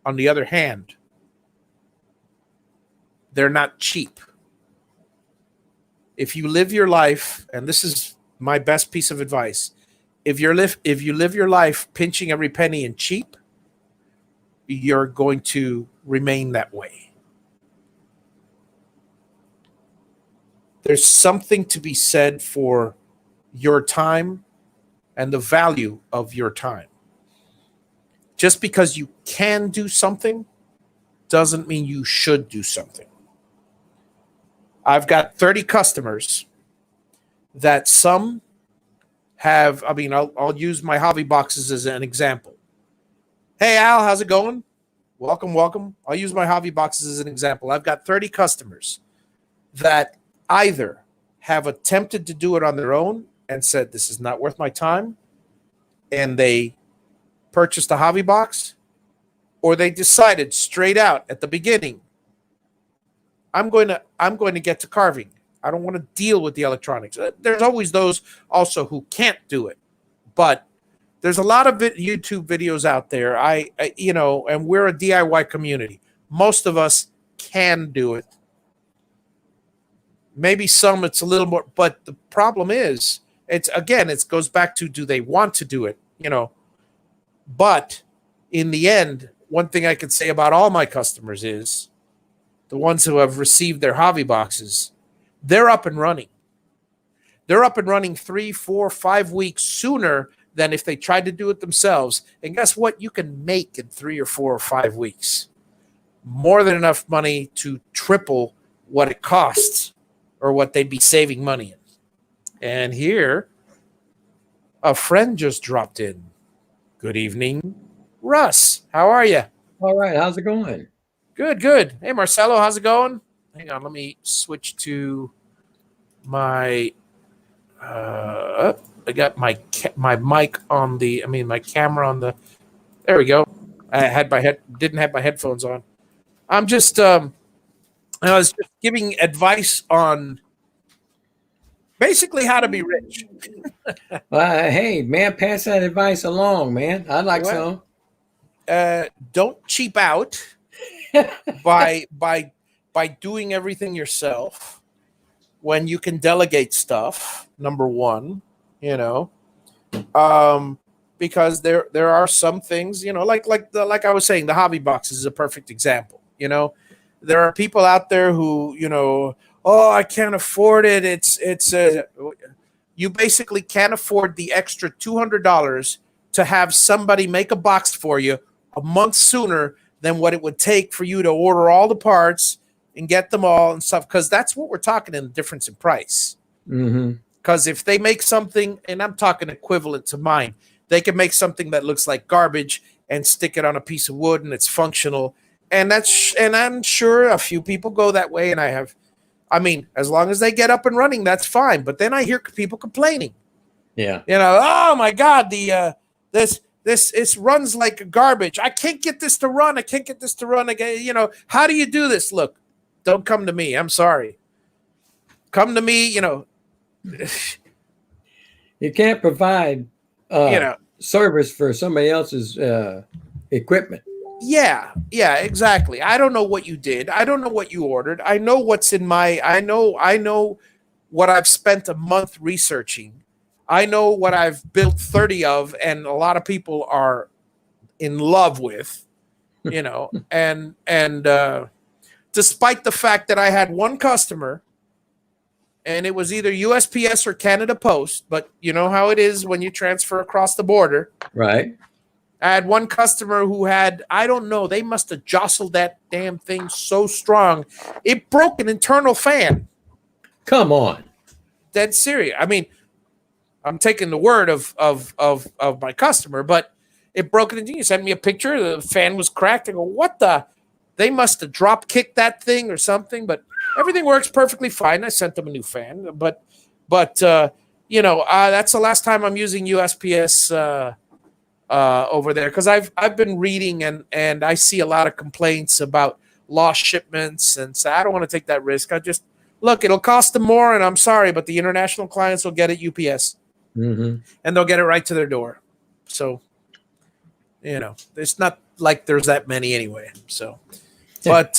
On the other hand, they're not cheap. If you live your life, and this is my best piece of advice, if you live your life pinching every penny and cheap, you're going to remain that way. There's something to be said for your time and the value of your time. Just because you can do something doesn't mean you should do something. I've got 30 customers that some have, I'll use my Javi boxes as an example. Hey, Al, how's it going? Welcome, welcome. I'll use my Javi boxes as an example. I've got 30 customers that either have attempted to do it on their own and said, this is not worth my time, and they purchased a Javi box, or they decided straight out at the beginning, I'm going to get to carving. I don't want to deal with the electronics. There's always those also who can't do it, but there's a lot of YouTube videos out there. And we're a DIY community. Most of us can do it. Maybe some it's a little more, but the problem is, it goes back to, do they want to do it? But in the end, one thing I can say about all my customers is, the ones who have received their Javi boxes, they're up and running. They're up and running 3, 4, 5 weeks sooner than if they tried to do it themselves. And guess what? You can make in 3 or 4 or 5 weeks more than enough money to triple what it costs or what they'd be saving money in. And here, a friend just dropped in. Good evening, Russ. How are you? All right. How's it going? Good. Hey, Marcelo, how's it going? Hang on, let me switch to my. I got my mic on the. My camera on the. There we go. Didn't have my headphones on. I'm just. I was just giving advice on basically how to be rich. Hey, man, pass that advice along, man. I'd like some. Don't cheap out by doing everything yourself when you can delegate stuff. Number one, because there are some things, like I was saying, the Javi box is a perfect example. There are people out there who, oh, I can't afford it. You basically can't afford the extra $200 to have somebody make a box for you a month sooner than what it would take for you to order all the parts and get them all and stuff. Because that's what we're talking in the difference in price. Because if they make something, and I'm talking equivalent to mine, they can make something that looks like garbage and stick it on a piece of wood and it's functional. And I'm sure a few people go that way. And as long as they get up and running, that's fine. But then I hear people complaining. Yeah. Oh my God, this runs like garbage. I can't get this to run. I can't get this to run again. How do you do this? Look, don't come to me. I'm sorry. Come to me, You can't provide service for somebody else's equipment. Yeah, exactly. I don't know what you did. I don't know what you ordered. I know what's in I know what I've spent a month researching. I know what I've built 30 of, and a lot of people are in love with, and despite the fact that I had one customer, and it was either USPS or Canada Post, but you know how it is when you transfer across the border. Right. I had one customer who had, I don't know, they must have jostled that damn thing so strong, it broke an internal fan. Come on. Dead serious. I'm taking the word of my customer, but it broke it. You sent me a picture. The fan was cracked. I go, what the? They must have drop kicked that thing or something. But everything works perfectly fine. I sent them a new fan. But that's the last time I'm using USPS over there, because I've been reading and I see a lot of complaints about lost shipments, and so I don't want to take that risk. I just look, it'll cost them more, and I'm sorry, but the international clients will get it UPS, and they'll get it right to their door. So, it's not like there's that many anyway. So, but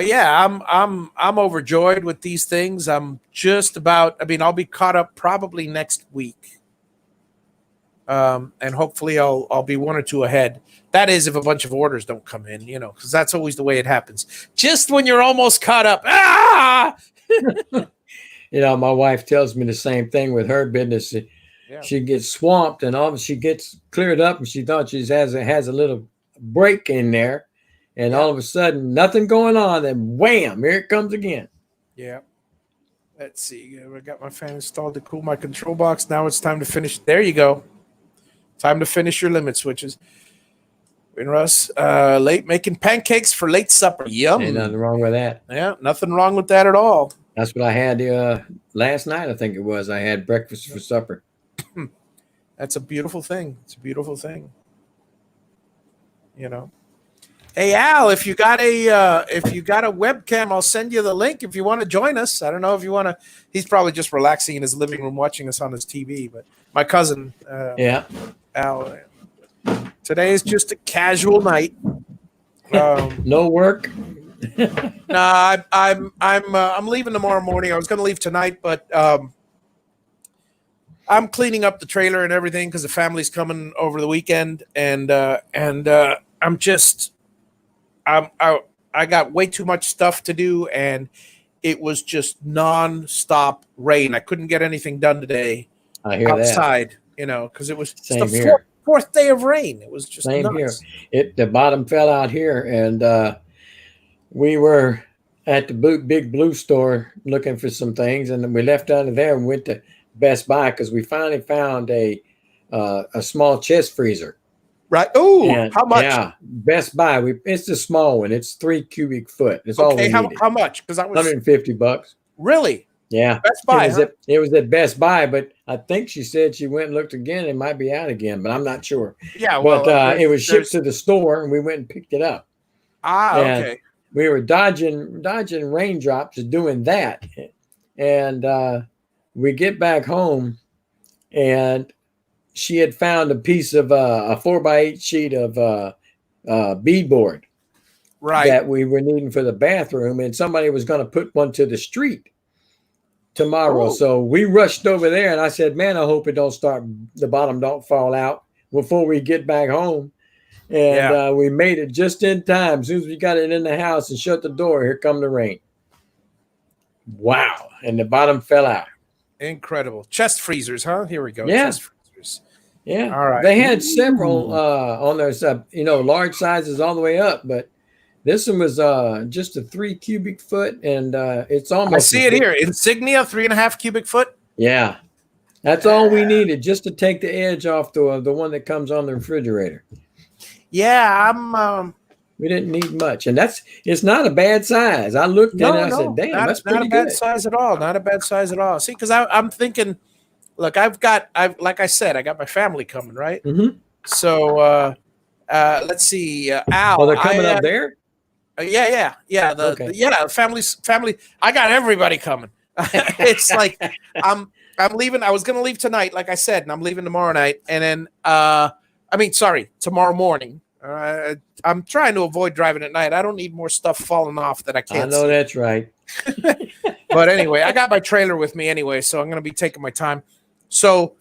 yeah, I'm overjoyed with these things. I'm just about. I mean, I'll be caught up probably next week, and hopefully I'll be one or two ahead. That is, if a bunch of orders don't come in, because that's always the way it happens. Just when you're almost caught up, My wife tells me the same thing with her business. She gets swamped, and she gets cleared up, and she thought she has a little break in there, and all of a sudden, nothing going on, and wham, here it comes again. Yeah. Let's see. I got my fan installed to cool my control box. Now it's time to finish. There you go. Time to finish your limit switches. And Russ, late making pancakes for late supper. Yum. Ain't nothing wrong with that. Yeah, nothing wrong with that at all. That's what I had last night, I think it was. I had breakfast for supper. That's a beautiful thing. It's a beautiful thing. Hey Al, if you got a webcam, I'll send you the link if you want to join us. I don't know if you want to. He's probably just relaxing in his living room watching us on his TV. But my cousin, Al, today is just a casual night. No work. Nah, I'm leaving tomorrow morning. I was going to leave tonight, but I'm cleaning up the trailer and everything because the family's coming over the weekend, and I got way too much stuff to do, and it was just non-stop rain. I couldn't get anything done today outside, because it was the fourth day of rain. It was just nuts. Here. The bottom fell out here, and we were at the big blue store looking for some things, and then we left out of there and went to Best Buy because we finally found a small chest freezer. Right. Oh, how much? Yeah, Best Buy. It's the small one. It's 3 cubic foot. It's all we needed. How much? Because that was $150. Really? Yeah. Best Buy. It was at Best Buy, but I think she said she went and looked again. It might be out again, but I'm not sure. Yeah. Well, but it was shipped to the store, and we went and picked it up. Okay. We were dodging raindrops doing that, and we get back home, and she had found a piece of a 4x8 sheet of beadboard, right, that we were needing for the bathroom, and somebody was going to put one to the street tomorrow. Oh. So we rushed over there, and I said, "Man, I hope the bottom don't fall out before we get back home." And we made it just in time. As soon as we got it in the house and shut the door, here come the rain. Wow! And the bottom fell out. Incredible. Chest freezers, huh? Here we go. Yeah. Chest freezers. Yeah. All right. They had several on their large sizes all the way up, but this one was just a 3 cubic foot, and it's almost. I see it here. Insignia, 3.5 cubic foot. Yeah. That's all we needed, just to take the edge off the one that comes on the refrigerator. Yeah, we didn't need much, and it's not a bad size. I looked at it and I said, "Damn, that's pretty good." Not a bad size at all. Not a bad size at all. See, because I'm thinking, look, like I said, I got my family coming, right? Mm-hmm. So let's see, Al. Oh, they're coming up there. Yeah. The family. I got everybody coming. It's like I'm leaving. I was gonna leave tonight, like I said, and I'm leaving tomorrow night, and then tomorrow morning. I'm trying to avoid driving at night. I don't need more stuff falling off that I can't see. I know that's right. But anyway, I got my trailer with me anyway, so I'm going to be taking my time. So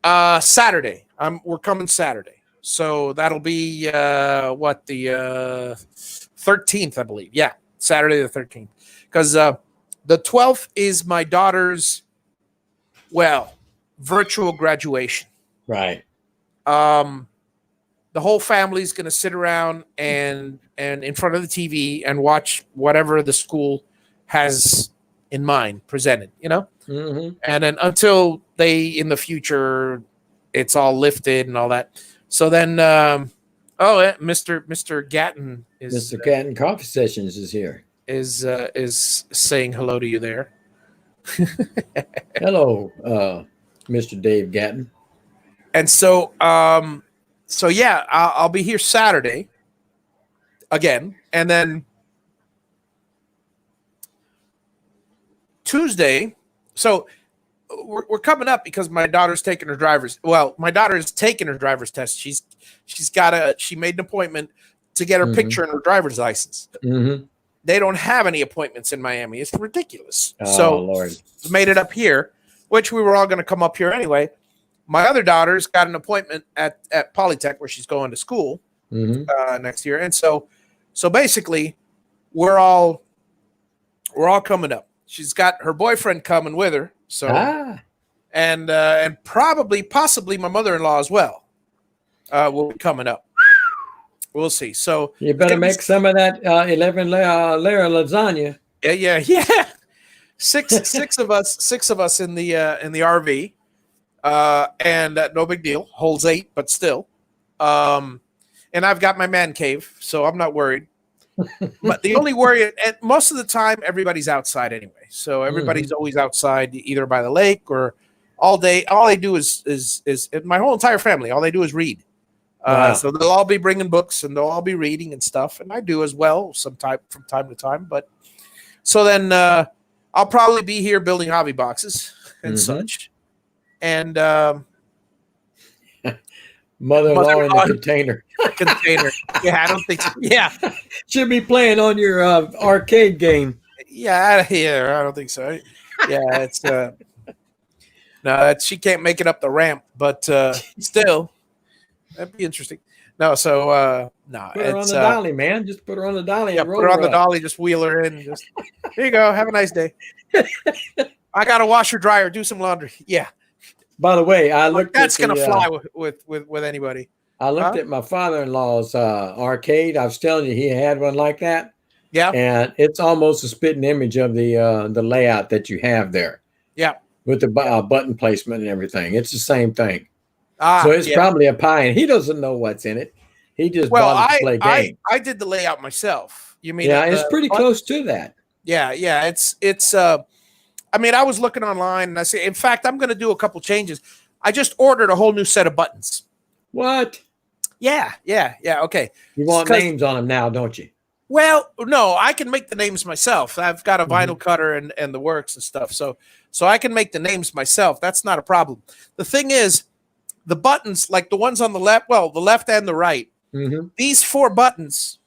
Saturday, we're coming Saturday. So that'll be the 13th, I believe. Yeah, Saturday the 13th. Because the 12th is my daughter's, virtual graduation. Right. The whole family's going to sit around and in front of the TV and watch whatever the school has in mind presented, Mm-hmm. and then until in the future, it's all lifted and all that. So then, Mr. Gatton is Mr. Gatton Coffee Sessions is here. Is saying hello to you there. Hello, Mr. Dave Gatton. And so, I'll be here Saturday again, and then Tuesday, so we're coming up because my daughter's taking her driver's. Well, my daughter is taking her driver's test. She made an appointment to get her picture in her driver's license. Mm-hmm. They don't have any appointments in Miami. It's ridiculous. Oh, so Lord. made it up here, which we were all going to come up here anyway. My other daughter's got an appointment at Polytech where she's going to school next year, and so basically we're all coming up. She's got her boyfriend coming with her, so and possibly my mother-in-law as well will be coming up. We'll see. So you better make some of that 11 layer lasagna. Yeah. Six of us in the RV, and no big deal. Holds 8, but still. And I've got my man cave, so I'm not worried. But the only worry, and most of the time, everybody's outside anyway. So everybody's always outside, either by the lake or all day. All they do is my whole entire family. All they do is read. Wow. So they'll all be bringing books and they'll all be reading and stuff, and I do as well from time to time. But so then I'll probably be here building hobby boxes and such, and mother-in-law in the container. Yeah, I don't think so. Yeah, should be playing on your arcade game. Yeah, I don't think so. Yeah, it's no, she can't make it up the ramp, but still. That'd be interesting. No, so no. Put her on the dolly, man. Just put her on the dolly. Yeah, and roll put her on the up. dolly. Just wheel her in. Just here you go. Have a nice day. I got to wash her dryer. Do some laundry. Yeah. By the way, I looked. That's gonna fly with anybody. I looked at my father-in-law's arcade. I was telling you he had one like that. Yeah. And it's almost a spitting image of the layout that you have there. Yeah. With the button placement and everything. It's the same thing. So it's probably a pie, and he doesn't know what's in it. He just bought it to play games. I did the layout myself. You mean? Yeah, it's pretty close to that. Yeah. It's. I mean, I was looking online, and I say, in fact, I'm going to do a couple changes. I just ordered a whole new set of buttons. What? Yeah. Okay. You want names on them now, don't you? Well, no, I can make the names myself. I've got a vinyl cutter and the works and stuff, so I can make the names myself. That's not a problem. The thing is, the buttons, like the ones on the left, the left and the right, these four buttons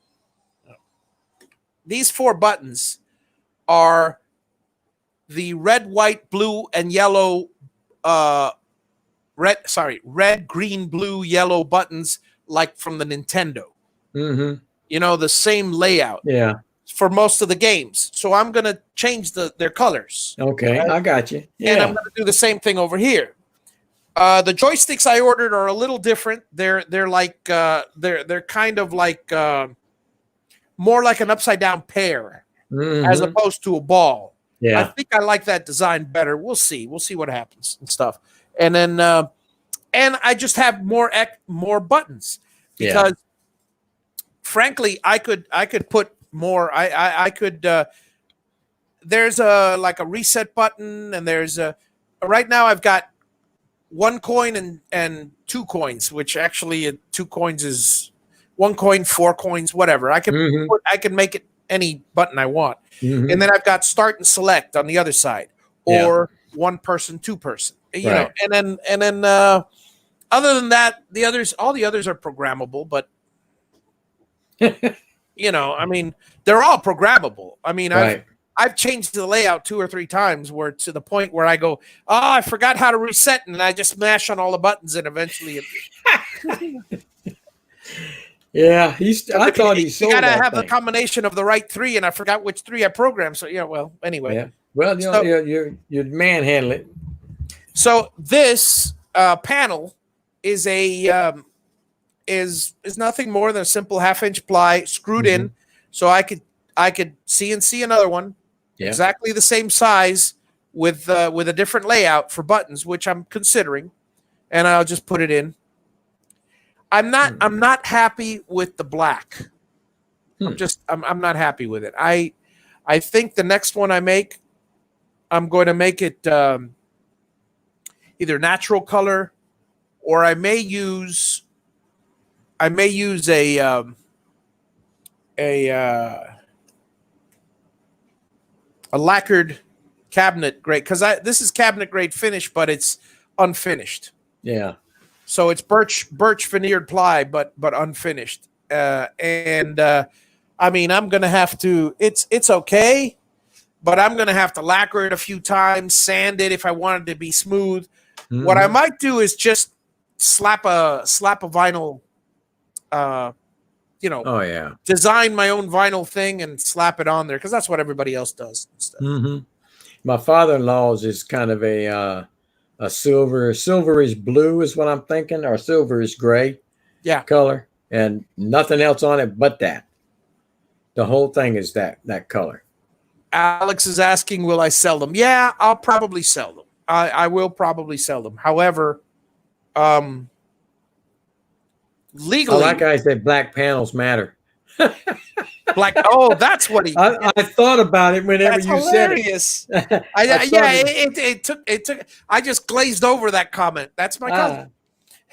are the red, white, blue, and yellow, red, green, blue, yellow buttons, like from the Nintendo. You know, the same layout. Yeah. For most of the games. So I'm going to change their colors. Okay, right? I got you. Yeah. And I'm going to do the same thing over here. The joysticks I ordered are a little different. They're like they're kind of like more like an upside down pear as opposed to a ball. Yeah, I think I like that design better. We'll see what happens and stuff. And then and I just have more buttons because frankly I could put more. I could. There's a reset button, and there's right now I've got 1 coin and 2 coins, which actually 2 coins is 1 coin, 4 coins, whatever. I can I can make it any button I want. And then I've got start and select on the other side, or 1 person, 2 person. You know, and then other than that, all the others are programmable, but you know, I mean, they're all programmable. I mean, I've changed the layout 2 or 3 times where to the point where I go, oh, I forgot how to reset, and I just mash on all the buttons, and eventually yeah, I thought he sold. You gotta that have thing. the combination of the right 3, and I forgot which 3 I programmed. So yeah, well, anyway. Yeah. Well, you manhandle it. So this panel is is nothing more than a simple 1/2-inch ply screwed in, so I could CNC another one, exactly the same size with a different layout for buttons, which I'm considering, and I'll just put it in. I'm not happy with the black. I'm not happy with it. I think the next one I make, I'm going to make it either natural color, or I may use a lacquered cabinet grade, because this is cabinet grade finish, but it's unfinished. Yeah. So it's birch veneered ply, but unfinished. I mean, I'm gonna have to. It's okay, but I'm gonna have to lacquer it a few times, sand it if I want it to be smooth. What I might do is just slap a vinyl. Oh yeah. Design my own vinyl thing and slap it on there because that's what everybody else does. My father-in-law's is kind of a silverish blue is what I'm thinking, or silverish gray color, and nothing else on it but that. The whole thing is that color. Alex is asking, will I sell them? Yeah, I'll probably sell them. I will probably sell them. However, legally, I like how I said black panels matter. Black. Oh, that's what he. I thought about it whenever that's you hilarious. said it. It took. I just glazed over that comment. That's my comment.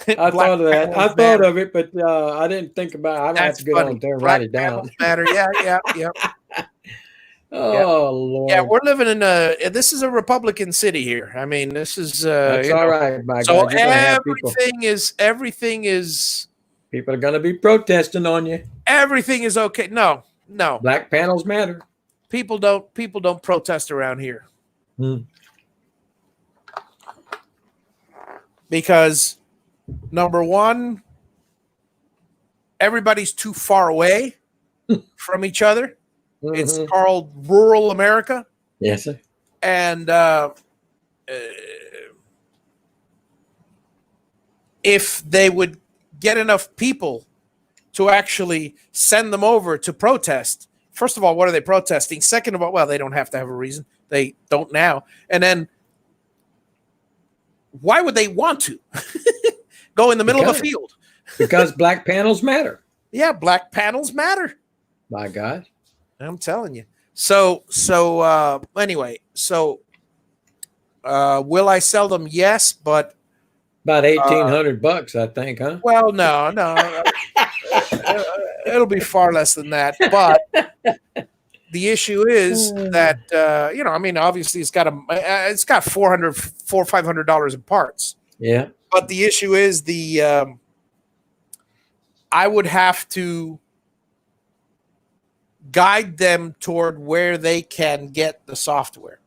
I thought of that. I thought of it, but I didn't think about it. I'm gonna have to get on there and write it down. Matter. Yeah. Oh Lord. Yeah, we're living in this is a Republican city here. I mean, this is that's all right, my so God. everything is people are gonna be protesting on you. Everything is okay. No. Black panels matter. People don't protest around here. Because number one, everybody's too far away from each other. It's called rural America. Yes, sir. And if they would get enough people to actually send them over to protest, first of all, what are they protesting? Second of all, well, they don't have to have a reason. They don't now. And then why would they want to go in the middle of a field? Because black panels matter. Yeah, black panels matter. My God. I'm telling you. So anyway, will I sell them? Yes, but about $1,800, I think, huh? Well, no. It'll be far less than that. But the issue is that I mean, obviously it's got $400 or $500 in parts. Yeah. But the issue is I would have to guide them toward where they can get the software.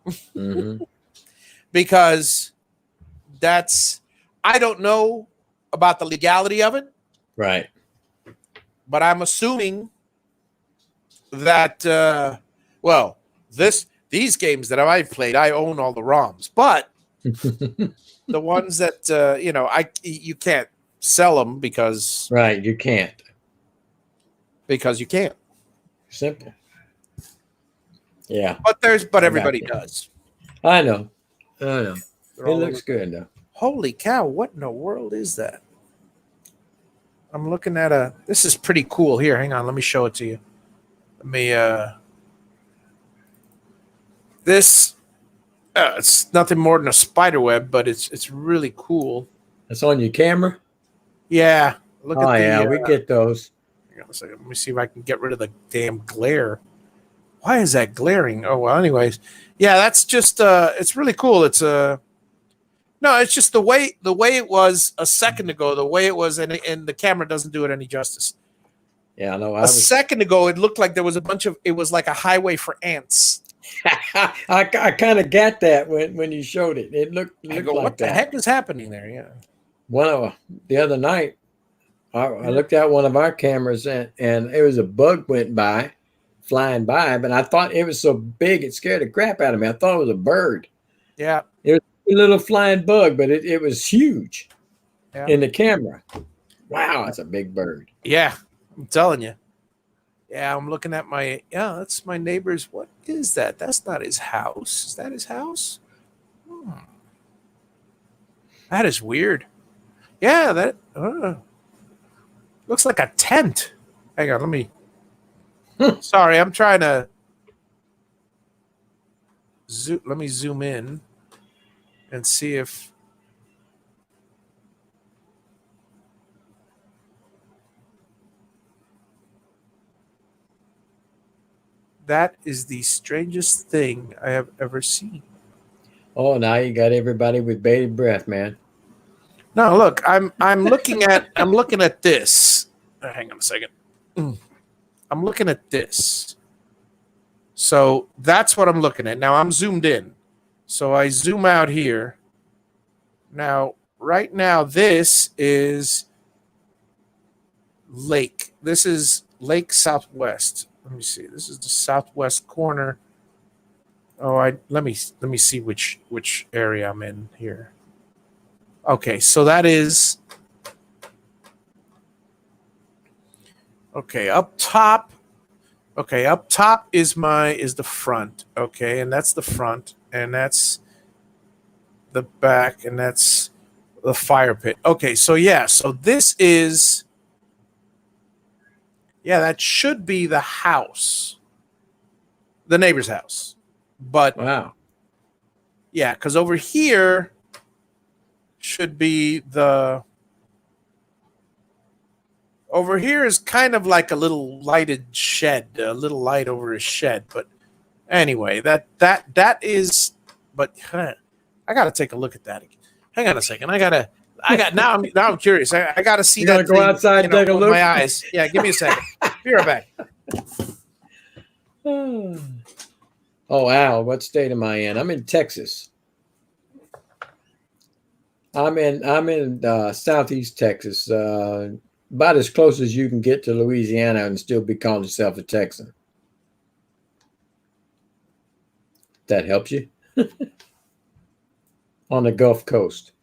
Because I don't know about the legality of it. Right. But I'm assuming that these games that I've played, I own all the ROMs. But the ones that you can't sell them because you can't. Because you can't. Simple. Yeah. But everybody does. I know. It looks good though. Holy cow, what in the world is that? I'm looking at this is pretty cool. Here, hang on, let me show it to you. This it's nothing more than a spider web, but it's really cool. It's on your camera? Yeah. Look at we get those. Hang on a second. Let me see if I can get rid of the damn glare. Why is that glaring? Oh well, anyways. Yeah, that's just it's really cool. It's it's just the way it was a second ago, the way it was, and the camera doesn't do it any justice. Yeah, I know. A second ago, it looked like there was it was like a highway for ants. I kind of got that when you showed it. It looked like what the heck is happening there? Yeah. The other night, I looked at one of our cameras and it was a bug flying by, but I thought it was so big it scared the crap out of me. I thought it was a bird. Yeah. It was a little flying bug, but it was huge in the camera. Wow, that's a big bird. Yeah, I'm telling you. Yeah, I'm looking at that's my neighbor's. What is that? That's not his house. Is that his house? That is weird. Yeah, that looks like a tent. Hang on, let me. Sorry, I'm trying to let me zoom in and see if that is the strangest thing I have ever seen. Oh, now you got everybody with bated breath, man. No, look, I'm looking at this. Hang on a second. I'm looking at this. So that's what I'm looking at. Now I'm zoomed in. So I zoom out here. Now, right now, this is Lake. This is Lake Southwest. Let me see. This is the southwest corner. Oh, let me see which area I'm in here. Okay, so that is okay, up top. Okay, up top is the front. Okay, and that's the front, and that's the back, and that's the fire pit. Okay, so yeah, so this is that should be the house, the neighbor's house. But Wow. yeah, because over here should be over here is kind of like a little lighted shed, a little light over a shed. But anyway, that is. But I got to take a look at that again. Hang on a second. Now I'm curious. I got to see You that. gotta go outside and take a with look? my eyes. Yeah, give me a second. Be right back. Oh, Al, what state am I in? I'm in Texas. I'm in southeast Texas, about as close as you can get to Louisiana and still be calling yourself a Texan. That helps you. On the Gulf Coast.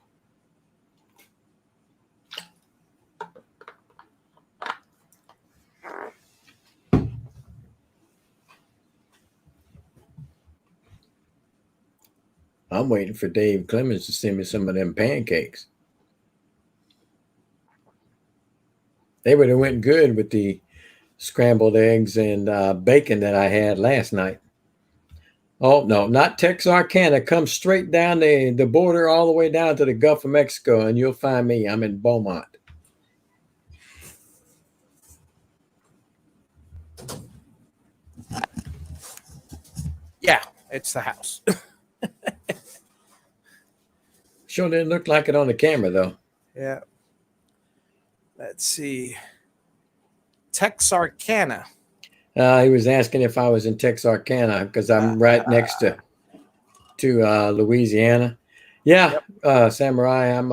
I'm waiting for Dave Clemens to send me some of them pancakes. They would have went good with the scrambled eggs and bacon that I had last night. Oh, no, not Texarkana. Come straight down the border all the way down to the Gulf of Mexico, and you'll find me. I'm in Beaumont. Yeah, it's the house. Sure didn't look like it on the camera, though. Yeah. Let's see. Texarkana. He was asking if I was in Texarkana because I'm right next to Louisiana. Yeah, Yep. Samurai, I'm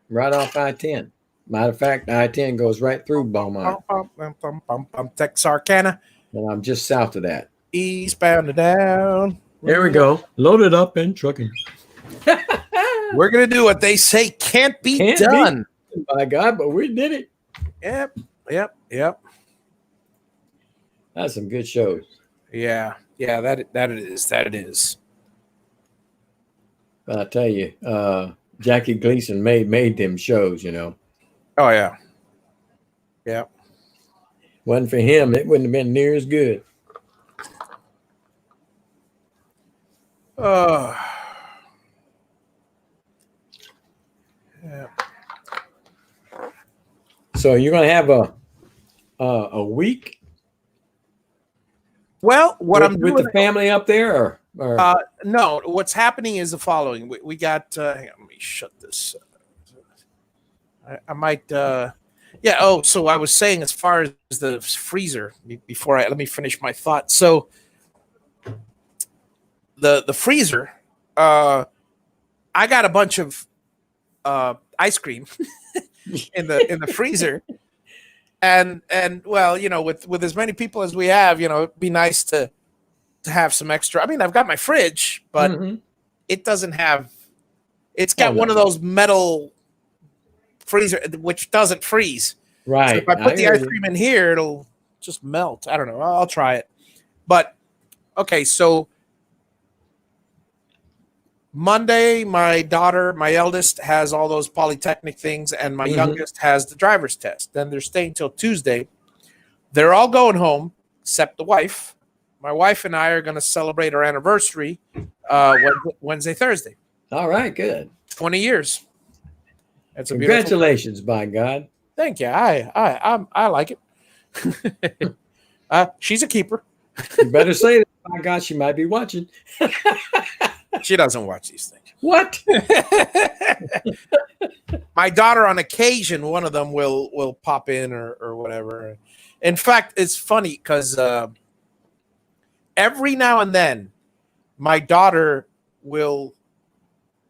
right off I-10. Matter of fact, I-10 goes right through Beaumont. Texarkana. And I'm just south of that. Eastbound and down. There we go. Loaded up and trucking. We're going to do what they say can't be done. By God, but we did it. Yep. That's some good shows. Yeah, that it is. But I tell you, Jackie Gleason made them shows, you know. Oh, yeah. Yeah. Wasn't for him, it wouldn't have been near as good. Yeah. So you're going to have a week? Well, what I'm doing with the family up there, or? No. What's happening is the following. We got. Hang on, let me shut this. I might. Yeah. Oh, so I was saying, as far as the freezer, before let me finish my thought. So the freezer, I got a bunch of ice cream in the freezer. And well, you know, with as many people as we have, you know, it'd be nice to have some extra. I mean, I've got my fridge, but it doesn't have. It's got one of those metal freezer which doesn't freeze. Right. So if I put the ice cream in here, it'll just melt. I don't know. I'll try it. But okay, so Monday, my daughter, my eldest, has all those polytechnic things, and my youngest has the driver's test. Then they're staying till Tuesday. They're all going home, except the wife. My wife and I are going to celebrate our anniversary Wednesday, Thursday. All right, good. 20 years. That's a congratulations, by God. Thank you. I like it. She's a keeper. You better say that. By God, she might be watching. She doesn't watch these things. What? My daughter, on occasion, one of them will pop in or whatever. In fact, it's funny because every now and then, my daughter will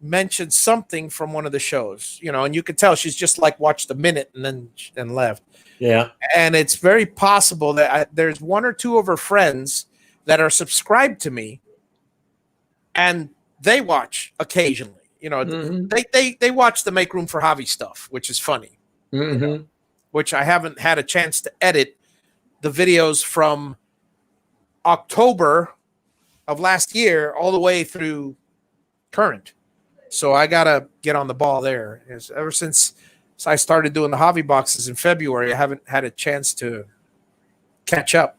mention something from one of the shows, and you could tell she's just like watched a minute and left. Yeah. And it's very possible that there's one or two of her friends that are subscribed to me, and they watch occasionally. They watch the Make Room for Javi stuff, which is funny. Which I haven't had a chance to edit the videos from October of last year all the way through current. So I gotta get on the ball there. Ever since I started doing the Javi boxes in February, I haven't had a chance to catch up,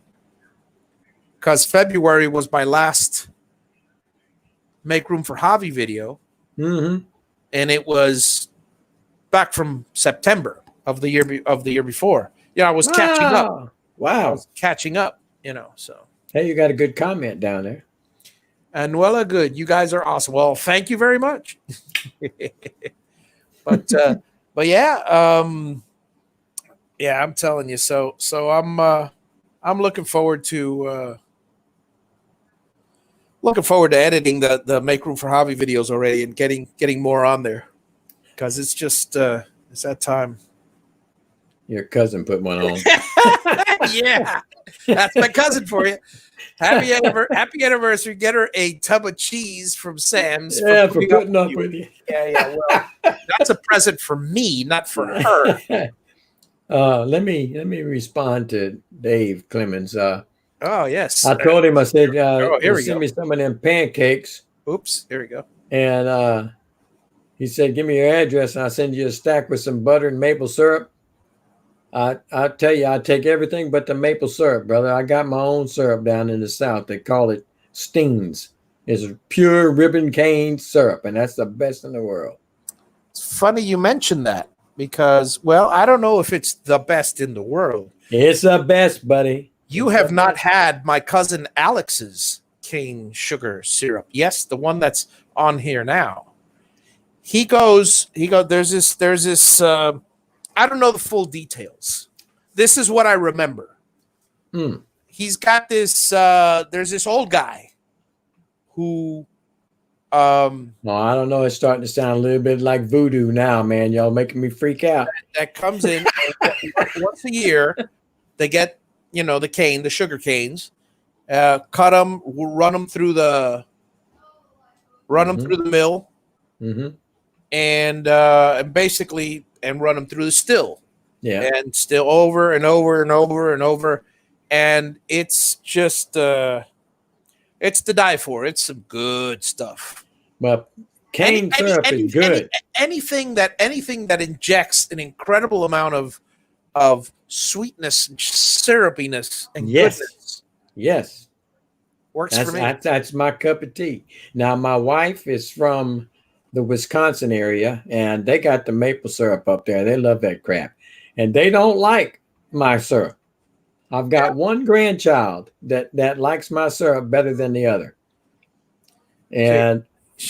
because February was my last Make Room for Javi video, and it was back from September of the year before. I was catching up. Wow. I was catching up. So. Hey, you got a good comment down there. Anuela, good. You guys are awesome. Well, thank you very much. but yeah, I'm telling you. So I'm looking forward to editing the Make Room for Javi videos already and getting more on there, because it's just it's that time. Your cousin put one on. Yeah, that's my cousin for you. Happy anniversary. Get her a tub of cheese from Sam's. Yeah, for putting up with you. Yeah. Well, that's a present for me, not for her. Let me respond to Dave Clemens. Oh, yes. I told him, I said, send me some of them pancakes. Oops, here we go. And he said, give me your address and I'll send you a stack with some butter and maple syrup. I tell you, I take everything but the maple syrup, brother. I got my own syrup down in the South. They call it Stings. It's pure ribbon cane syrup, and that's the best in the world. It's funny you mentioned that, because, well, I don't know if it's the best in the world. It's the best, buddy. You have not had my cousin Alex's cane sugar syrup. Yes, the one that's on here now. There's this, I don't know the full details. This is what I remember. He's got this, there's this old guy who, no, I don't know. It's starting to sound a little bit like voodoo now, man. Y'all making me freak out. That comes in once a year. They get, the sugar canes, cut them, run them through the mill, and basically, and run them through the still, and still over and over and over and over, and it's just it's to die for. It's some good stuff. But cane syrup is good. Anything that injects an incredible amount of sweetness and syrupiness and goodness. Yes, works for me. That's my cup of tea. Now, my wife is from the Wisconsin area, and they got the maple syrup up there. They love that crap, and they don't like my syrup. I've got one grandchild that likes my syrup better than the other, and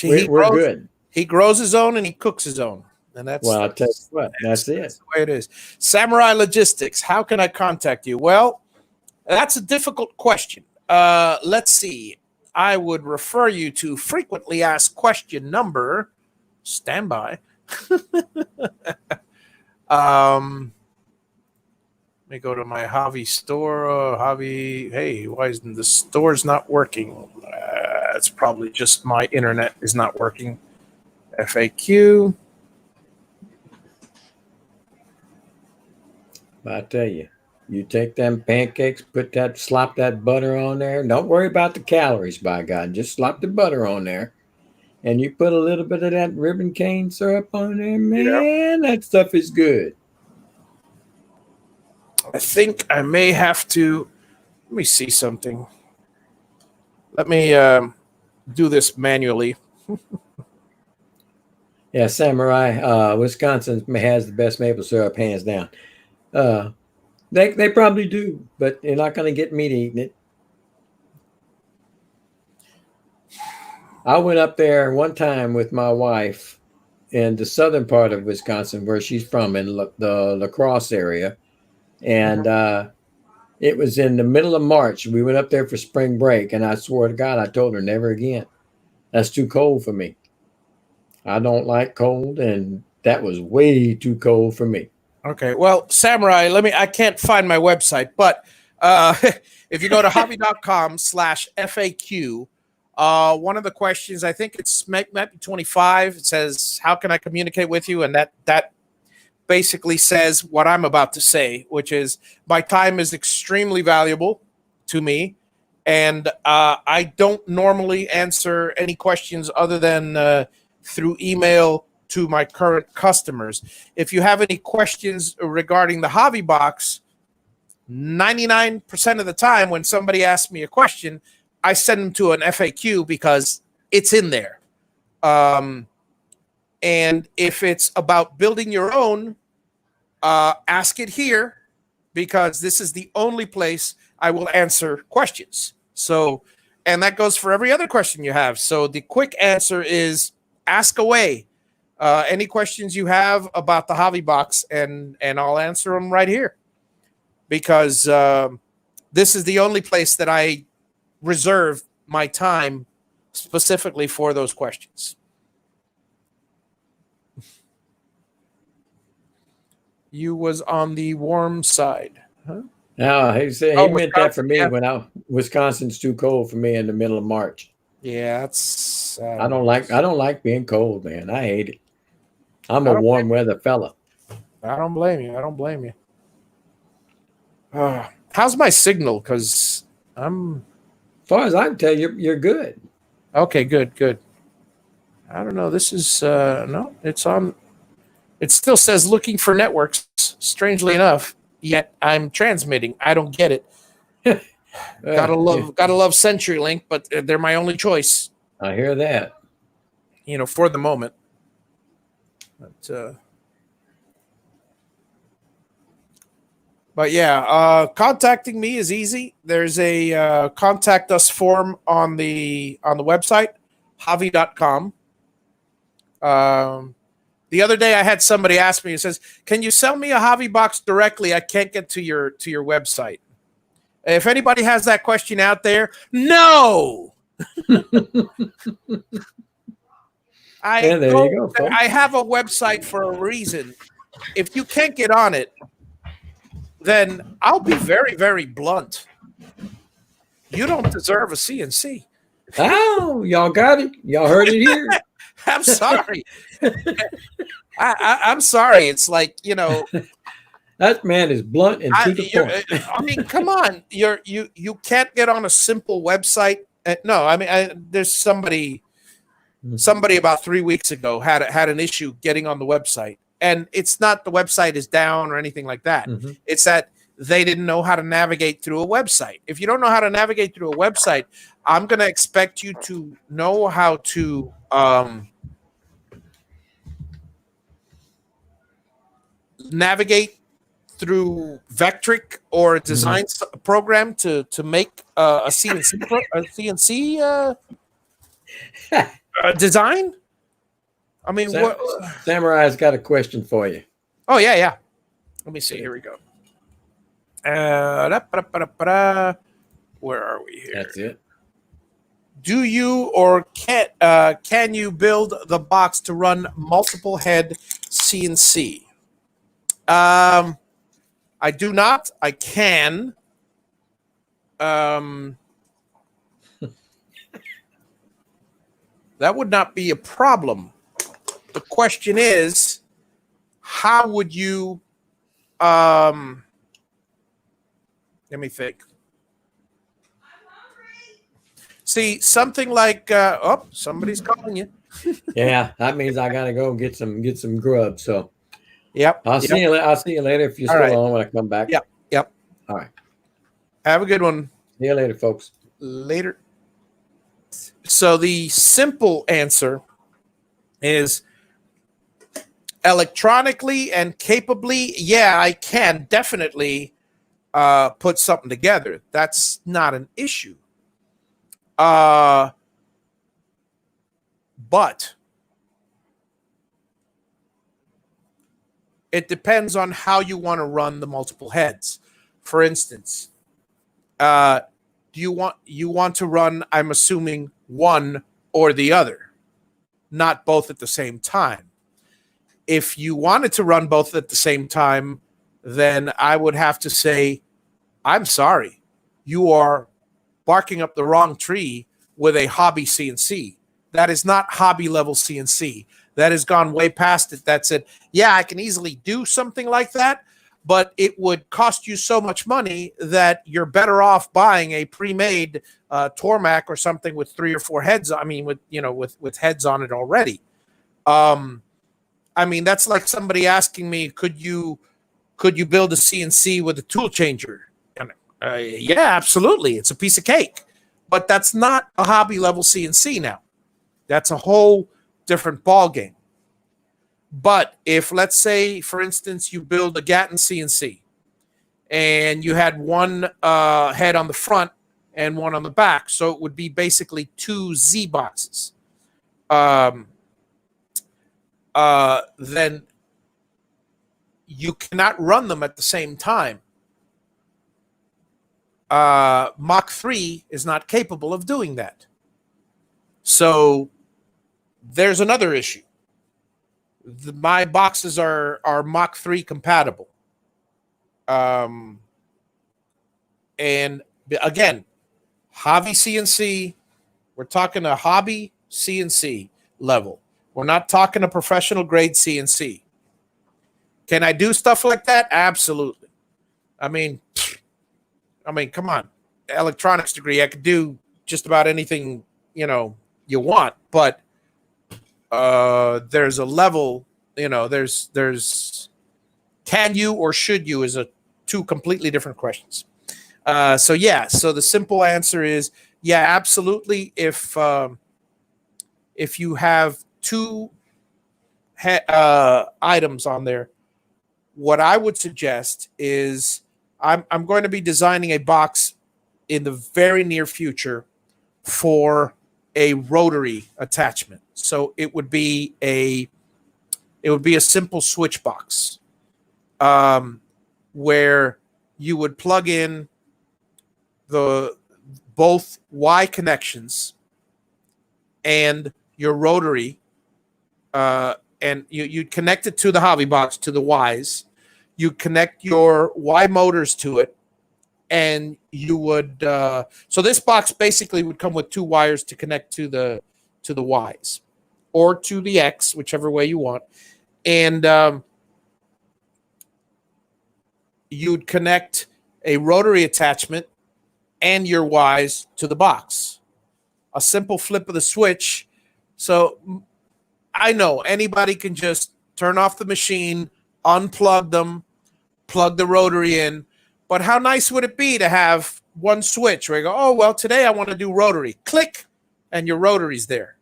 we're good. He grows his own and he cooks his own, and that's I'll tell you what, that's it. That's the way it is. Samurai Logistics. How can I contact you? Well, that's a difficult question. Let's see. I would refer you to frequently asked question number. Stand by. Let me go to my Javi store. Javi, hey, why isn't the store's not working? It's probably just my internet is not working. FAQ. I tell you, you take them pancakes, slop that butter on there. Don't worry about the calories, by God. Just slop the butter on there. And you put a little bit of that ribbon cane syrup on there, man. That stuff is good. I think I may have to. Let me see something. Let me do this manually. Yeah, Samurai, Wisconsin has the best maple syrup, hands down. They probably do, but you're not going to get me to eating it. I went up there one time with my wife in the southern part of Wisconsin, where she's from, in the La Crosse area, and it was in the middle of March. We went up there for spring break, and I swore to God, I told her never again. That's too cold for me. I don't like cold, and that was way too cold for me. Okay. Well, Samurai, I can't find my website, but if you go to javi.com/FAQ, one of the questions, I think it's might be 25, it says, how can I communicate with you? And that basically says what I'm about to say, which is my time is extremely valuable to me. And I don't normally answer any questions other than through email to my current customers. If you have any questions regarding the Javi box, 99% of the time when somebody asks me a question, I send them to an FAQ because it's in there. And if it's about building your own, ask it here, because this is the only place I will answer questions. So, and that goes for every other question you have. So the quick answer is ask away. Any questions you have about the Javi box, and I'll answer them right here, because this is the only place that I reserve my time specifically for those questions. You was on the warm side, huh? No, he said he meant that for me, yeah. when Wisconsin's too cold for me in the middle of March. Yeah, that's. I don't like being cold, man. I hate it. I'm a warm weather fella. I don't blame you. How's my signal? Because I'm. As far as I can tell, you're good. Okay, good. I don't know. This is no. It's on. It still says looking for networks. Strangely enough, yet I'm transmitting. I don't get it. Gotta love CenturyLink, but they're my only choice. I hear that. For the moment. But yeah, contacting me is easy. There's a contact us form on the website, javi.com. The other day I had somebody ask me, it says, can you sell me a Javi box directly? I can't get to your website. If anybody has that question out there, no. I have a website for a reason. If you can't get on it, then I'll be very, very blunt. You don't deserve a CNC. Oh, y'all got it. Y'all heard it here. I'm sorry. I'm sorry. It's like, that man is blunt and to the point. I mean, come on. You can't get on a simple website. No, I mean, there's somebody about 3 weeks ago had an issue getting on the website, and it's not the website is down or anything like that. Mm-hmm. It's that they didn't know how to navigate through a website. If you don't know how to navigate through a website, I'm going to expect you to know how to navigate through Vectric or a design program to make a CNC design. I mean, Samurai's got a question for you. Oh yeah. Let me see. Here we go. Where are we here? That's it. Do you or can you build the box to run multiple head CNC? I do not. I can. That would not be a problem. The question is, how would you? Let me think. See, something like somebody's calling you. Yeah, that means I gotta go get some grub. So, yep. I'll see you later if you're still on when I come back. Yep. All right. Have a good one. See you later, folks. Later. So the simple answer is electronically and capably. Yeah, I can definitely put something together. That's not an issue. But it depends on how you want to run the multiple heads. For instance, do you want to run, I'm assuming, one or the other, not both at the same time. If you wanted to run both at the same time, then I would have to say, I'm sorry, you are barking up the wrong tree with a hobby CNC. That is not hobby level CNC. That has gone way past it. That said, yeah, I can easily do something like that, but it would cost you so much money that you're better off buying a pre-made Tormac or something with 3 or 4 heads. I mean, with heads on it already. I mean, that's like somebody asking me, could you build a CNC with a tool changer? Yeah, absolutely. It's a piece of cake, but that's not a hobby level CNC now. That's a whole different ball game. But if, let's say, for instance, you build a Gatton CNC and you had one head on the front and one on the back, so it would be basically 2 Z boxes. Then you cannot run them at the same time. Mach 3 is not capable of doing that. So there's another issue. My boxes are Mach 3 compatible. And again, hobby CNC, we're talking a hobby CNC level. We're not talking a professional grade CNC. Can I do stuff like that? Absolutely. I mean, come on. Electronics degree, I could do just about anything, you want, but there's a level, there's can you or should you is 2 completely different questions. So the simple answer is yeah, absolutely. If you have 2 items on there, what I would suggest is I'm going to be designing a box in the very near future for a rotary attachment. So it would be a simple switch box, where you would plug in both Y connections and your rotary, and you'd connect it to the hobby box, to the Ys. You connect your Y motors to it, and you would so this box basically would come with 2 wires to connect to the Ys or to the X, whichever way you want, and you'd connect a rotary attachment and your Ys to the box. A simple flip of the switch. So I know anybody can just turn off the machine, unplug them, plug the rotary in. But how nice would it be to have one switch where you go, oh, well, today I want to do rotary. Click, and your rotary's there.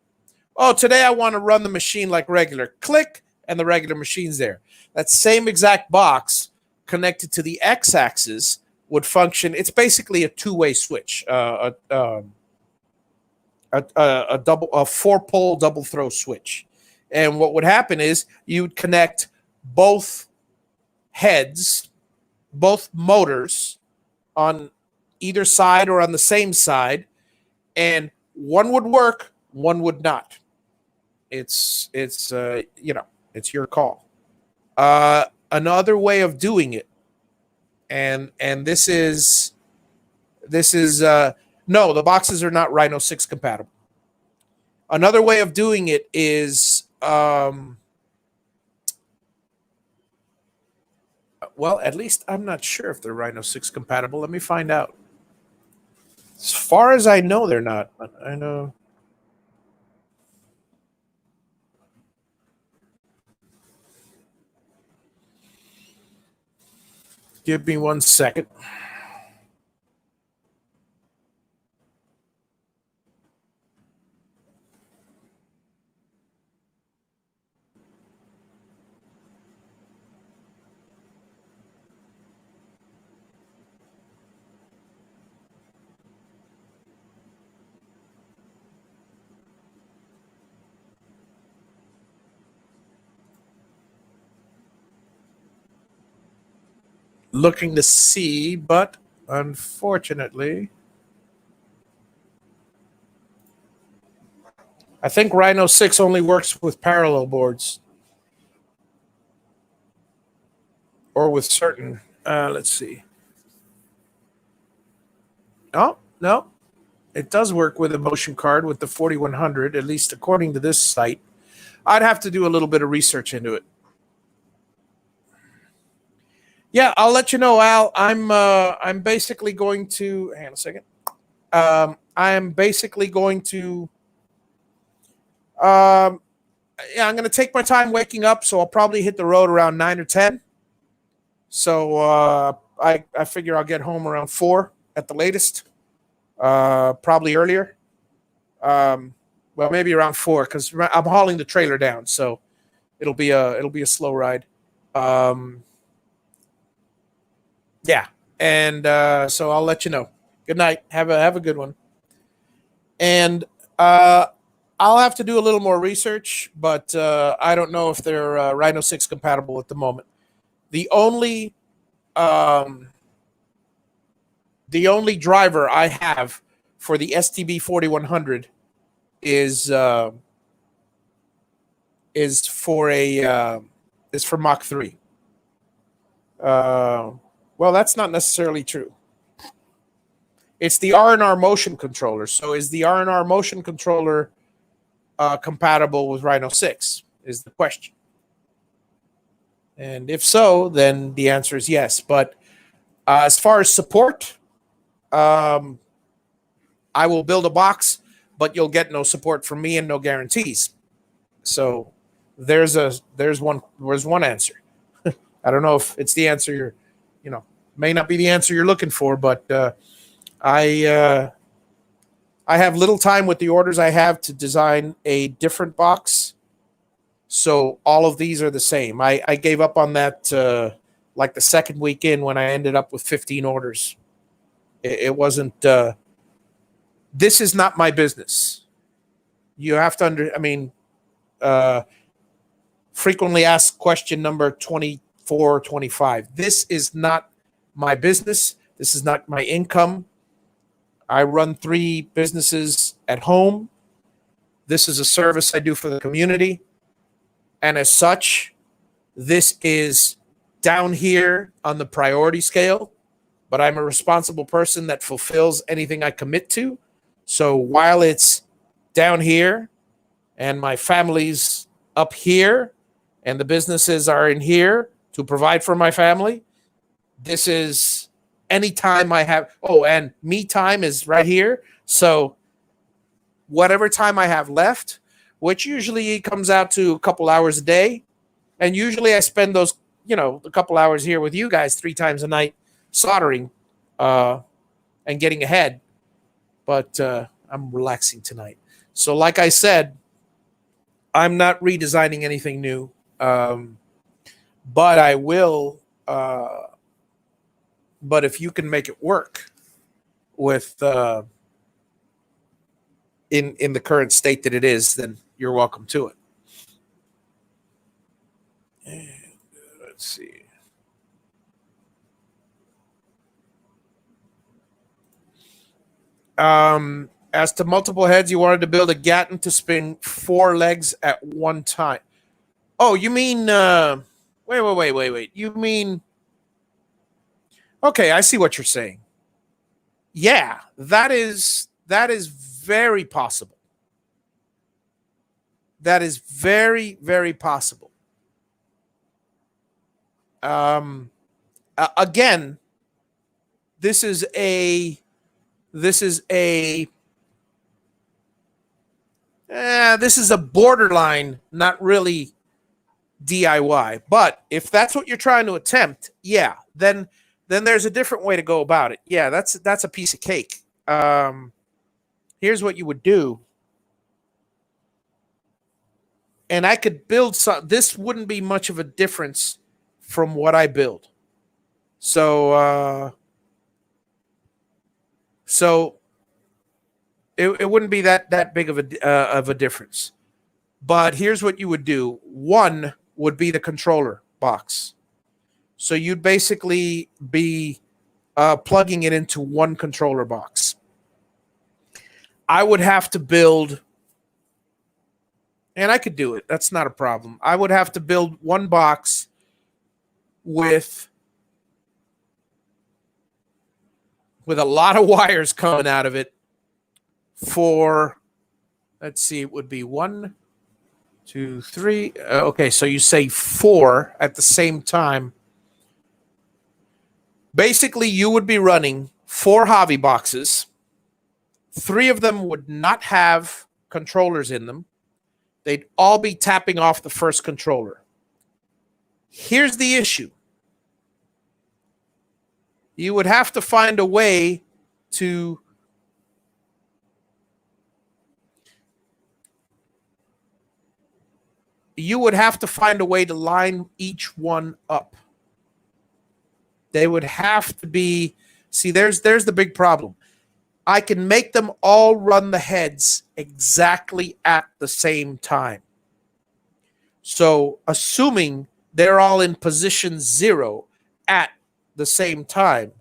Oh, today I want to run the machine like regular. Click, and the regular machine's there. That same exact box connected to the X-axis would function. It's basically a 2-way switch, a 4-pole double throw switch. And what would happen is you'd connect both heads, both motors on either side or on the same side, and one would work, one would not. It's your call. Another way of doing it, and this is no, the boxes are not Rhino 6 compatible. Another way of doing it is well, at least I'm not sure if they're Rhino 6 compatible. Let me find out. As far as I know, they're not. I know. Give me 1 second. looking to see, but unfortunately, I think Rhino 6 only works with parallel boards or with certain. Let's see. Oh, no. It does work with a motion card with the 4100, at least according to this site. I'd have to do a little bit of research into it. Yeah, I'll let you know, Al. I'm basically going to hang on a second. I'm basically going to yeah, I'm going to take my time waking up, so I'll probably hit the road around 9 or 10. So I figure I'll get home around 4 at the latest. Probably earlier. Well, maybe around 4 because I'm hauling the trailer down, so it'll be a slow ride. Yeah, and so I'll let you know. Good night. Have a good one. And I'll have to do a little more research, but I don't know if they're Rhino 6 compatible at the moment. The only driver I have for the STB 4100 is for Mach 3. Well, that's not necessarily true. It's the R&R motion controller. So is the R&R motion controller compatible with Rhino 6 is the question. And if so, then the answer is yes. But as far as support, I will build a box, but you'll get no support from me and no guarantees. So there's one answer. I don't know if it's the answer may not be the answer you're looking for, but I have little time with the orders I have to design a different box. So all of these are the same. I gave up on that like the second week in when I ended up with 15 orders. It wasn't. This is not my business. You have to frequently asked question number 24, 25. This is not my business. This is not my income. I run 3 businesses at home. This is a service I do for the community. And as such, this is down here on the priority scale, but I'm a responsible person that fulfills anything I commit to. So while it's down here and my family's up here and the businesses are in here to provide for my family, this is any time I have. Oh, and me time is right here. So whatever time I have left, which usually comes out to a couple hours a day. And usually I spend those, a couple hours here with you guys 3 times a night soldering and getting ahead. But I'm relaxing tonight. So like I said, I'm not redesigning anything new. But I will. But if you can make it work with in the current state that it is, then you're welcome to it. And, let's see. As to multiple heads, you wanted to build a Gatton to spin 4 legs at one time. Oh, you mean wait. You mean okay, I see what you're saying. Yeah, that is very possible. That is very, very possible. Again, this is a borderline, not really DIY. But if that's what you're trying to attempt, yeah, then there's a different way to go about it. Yeah, that's a piece of cake. Here's what you would do. And I could build some. This wouldn't be much of a difference from what I build. So it wouldn't be that big of a difference. But here's what you would do. One would be the controller box. So you'd basically be plugging it into one controller box. I would have to build, and I could do it. That's not a problem. I would have to build one box with a lot of wires coming out of it for, let's see, it would be 1, 2, 3. Okay, so you say 4 at the same time. Basically, you would be running 4 Javi boxes. 3 of them would not have controllers in them. They'd all be tapping off the first controller. Here's the issue. You would have to find a way to line each one up. They would have to be, see, there's the big problem. I can make them all run the heads exactly at the same time. So assuming they're all in position 0 at the same time,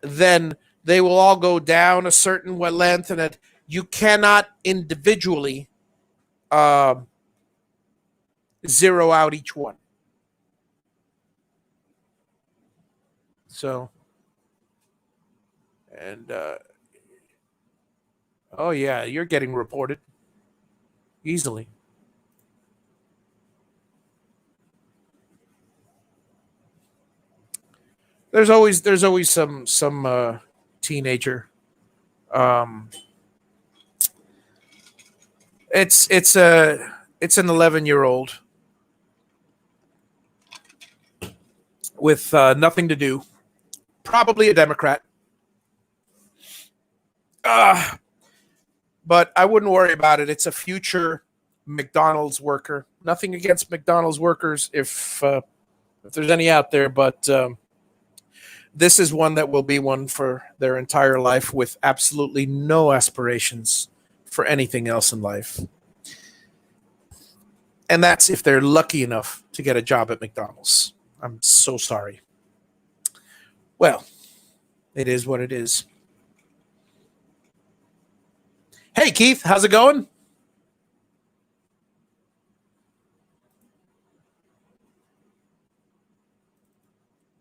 then they will all go down a certain length, and that you cannot individually zero out each one. So, and oh yeah, you're getting reported easily. There's always some teenager. It's an 11-year-old with nothing to do. Probably a Democrat. But I wouldn't worry about it. It's a future McDonald's worker. Nothing against McDonald's workers if there's any out there, but this is one that will be one for their entire life with absolutely no aspirations for anything else in life. And that's if they're lucky enough to get a job at McDonald's. I'm so sorry. Well, it is what it is. Hey, Keith, how's it going?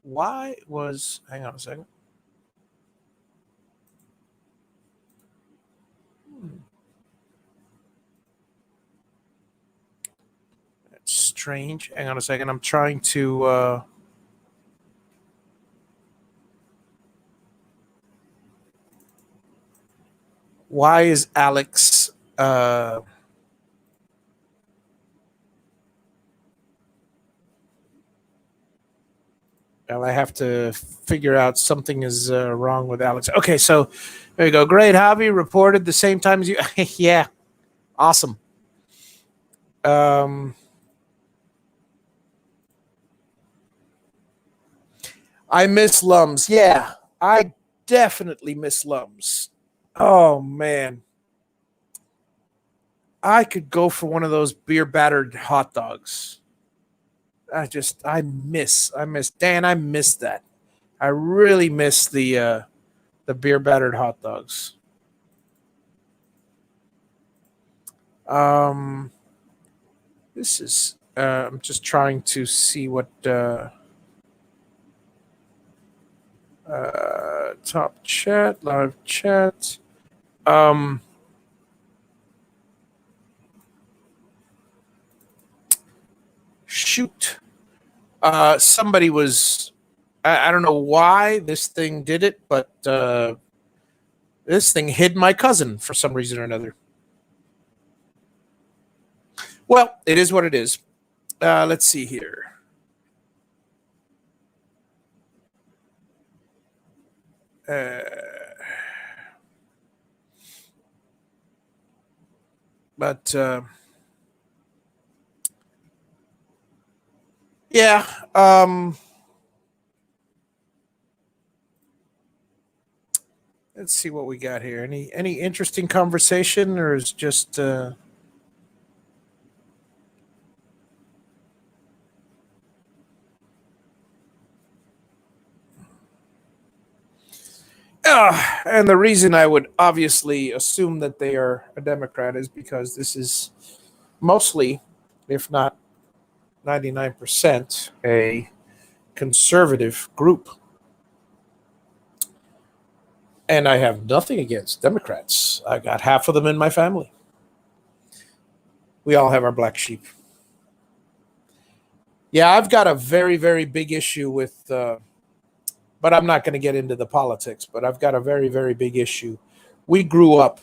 Hang on a second. That's strange. Hang on a second. I'm trying to... Why is Alex... Well, I have to figure out something is wrong with Alex. Okay, so there you go. Great. Javi reported the same time as you. Yeah. Awesome. I miss Lums. Yeah, I definitely miss Lums. Oh, man. I could go for one of those beer battered hot dogs. I miss Dan. I miss that. I really miss the beer battered hot dogs. This is I'm just trying to see what top chat, live chat. Shoot. Somebody was, I don't know why this thing did it, but this thing hid my cousin for some reason or another. Well, it is what it is. Let's see here. But yeah, let's see what we got here. Any interesting conversation, or is just And the reason I would obviously assume that they are a Democrat is because this is mostly, if not 99%, a conservative group. And I have nothing against Democrats. I got half of them in my family. We all have our black sheep. Yeah, I've got a very, very big issue with, but I'm not going to get into the politics, but I've got a very, very big issue. We grew up,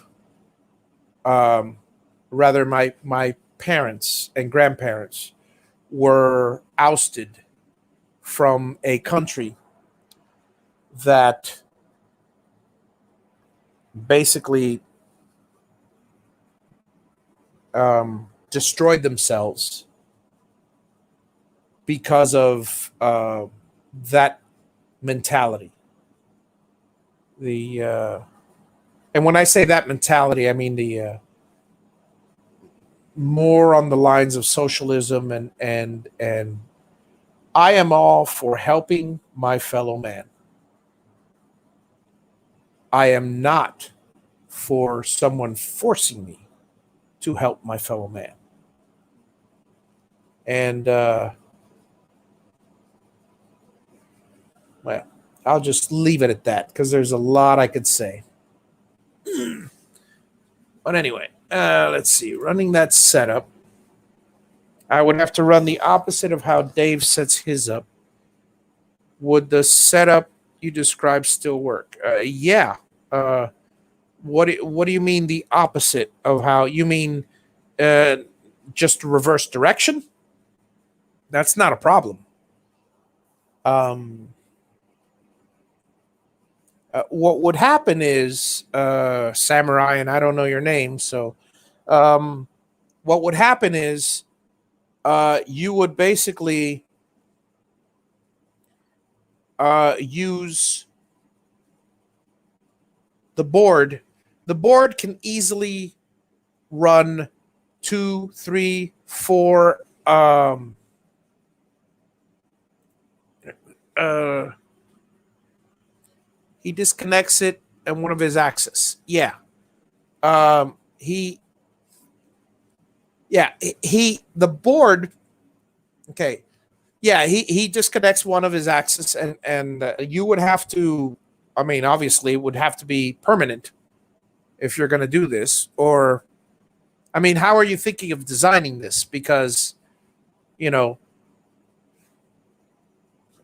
rather, my parents and grandparents were ousted from a country that basically destroyed themselves because of that mentality. And when I say that mentality, I mean the more on the lines of socialism, and I am all for helping my fellow man. I am not for someone forcing me to help my fellow man. And well, I'll just leave it at that because there's a lot I could say. But anyway, let's see. Running that setup, I would have to run the opposite of how Dave sets his up. Would the setup you described still work? Yeah. What do you mean the opposite of how? You mean just reverse direction? That's not a problem. What would happen is, Samurai, and I don't know your name, so what would happen is you would basically use the board. The board can easily run 2, 3, 4 he disconnects it and one of his axes. Yeah. He the board. Okay. Yeah, he disconnects one of his axes, and you would have to, I mean, obviously it would have to be permanent if you're going to do this. Or, I mean, how are you thinking of designing this? Because,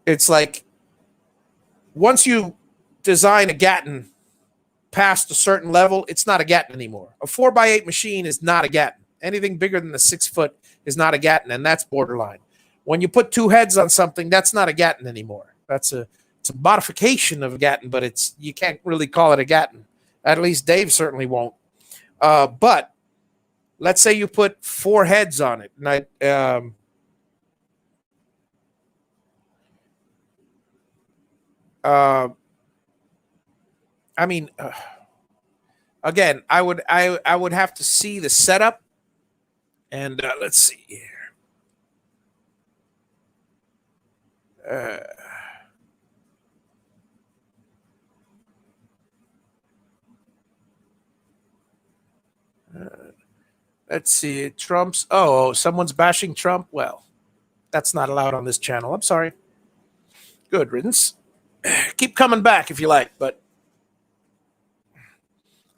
it's like once you design a Gatton past a certain level, it's not a Gatton anymore. A 4x8 machine is not a Gatton. Anything bigger than the 6 foot is not a Gatton, and that's borderline. When you put 2 heads on something, that's not a Gatton anymore. It's a modification of a Gatton, but you can't really call it a Gatton. At least Dave certainly won't. But let's say you put 4 heads on it, and again, I would have to see the setup, and let's see here. Let's see. Trump's. Oh, someone's bashing Trump. Well, that's not allowed on this channel. I'm sorry. Good riddance. Keep coming back if you like, but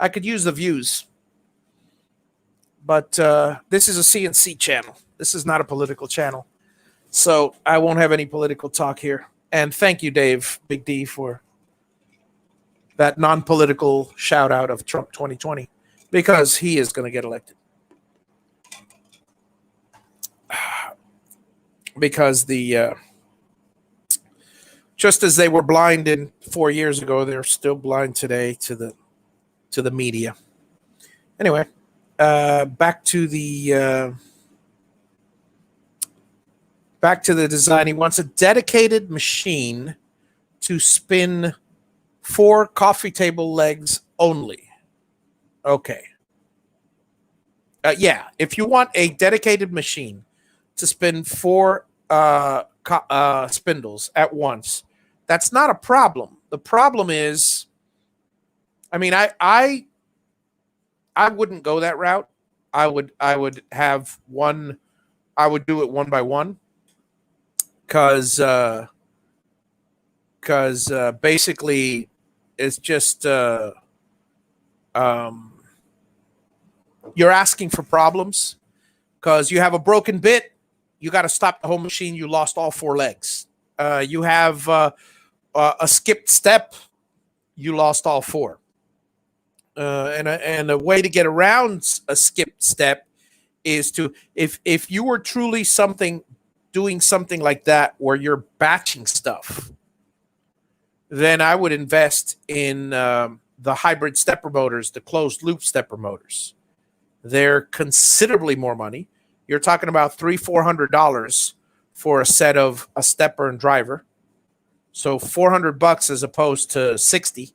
I could use the views. But this is a CNC channel. This is not a political channel. So I won't have any political talk here. And thank you, Dave, Big D, for that non-political shout out of Trump 2020, because he is going to get elected. Because just as they were blind 4 years ago, they're still blind today to the media. Anyway, back to the design. He wants a dedicated machine to spin 4 coffee table legs only. Okay. Yeah, if you want a dedicated machine to spin 4 spindles at once, that's not a problem. The problem is I mean, I wouldn't go that route. I would have one. I would do it one by one because basically it's just um, you're asking for problems because you have a broken bit. You got to stop the whole machine. You lost all four legs. You have a skipped step. You lost all four. And a way to get around a skipped step is to if you were truly doing something like that where you're batching stuff, then I would invest in the hybrid stepper motors, the closed loop stepper motors. They're considerably more money. You're talking about $300-400 for a set of a stepper and driver. So $400 as opposed to 60.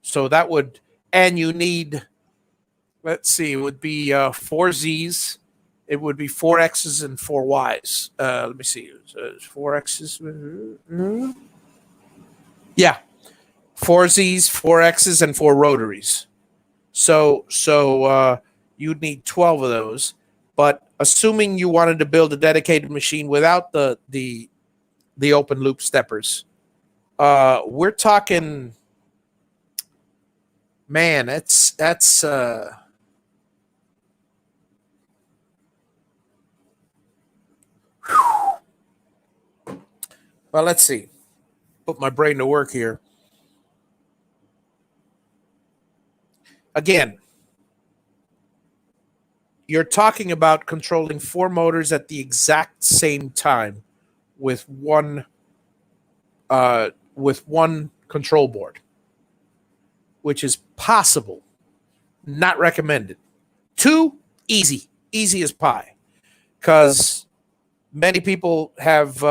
So that would, and you need, let's see, it would be four Z's. It would be four X's and four Y's. Let me see. Four X's. Yeah. Four Z's, four X's, and four rotaries. So you'd need 12 of those. But assuming you wanted to build a dedicated machine without the open loop steppers, we're talking, man, that's well, let's see. Put my brain to work here. Again, you're talking about controlling four motors at the exact same time with one control board, which is possible, not recommended. Two, easy as pie, because many people have.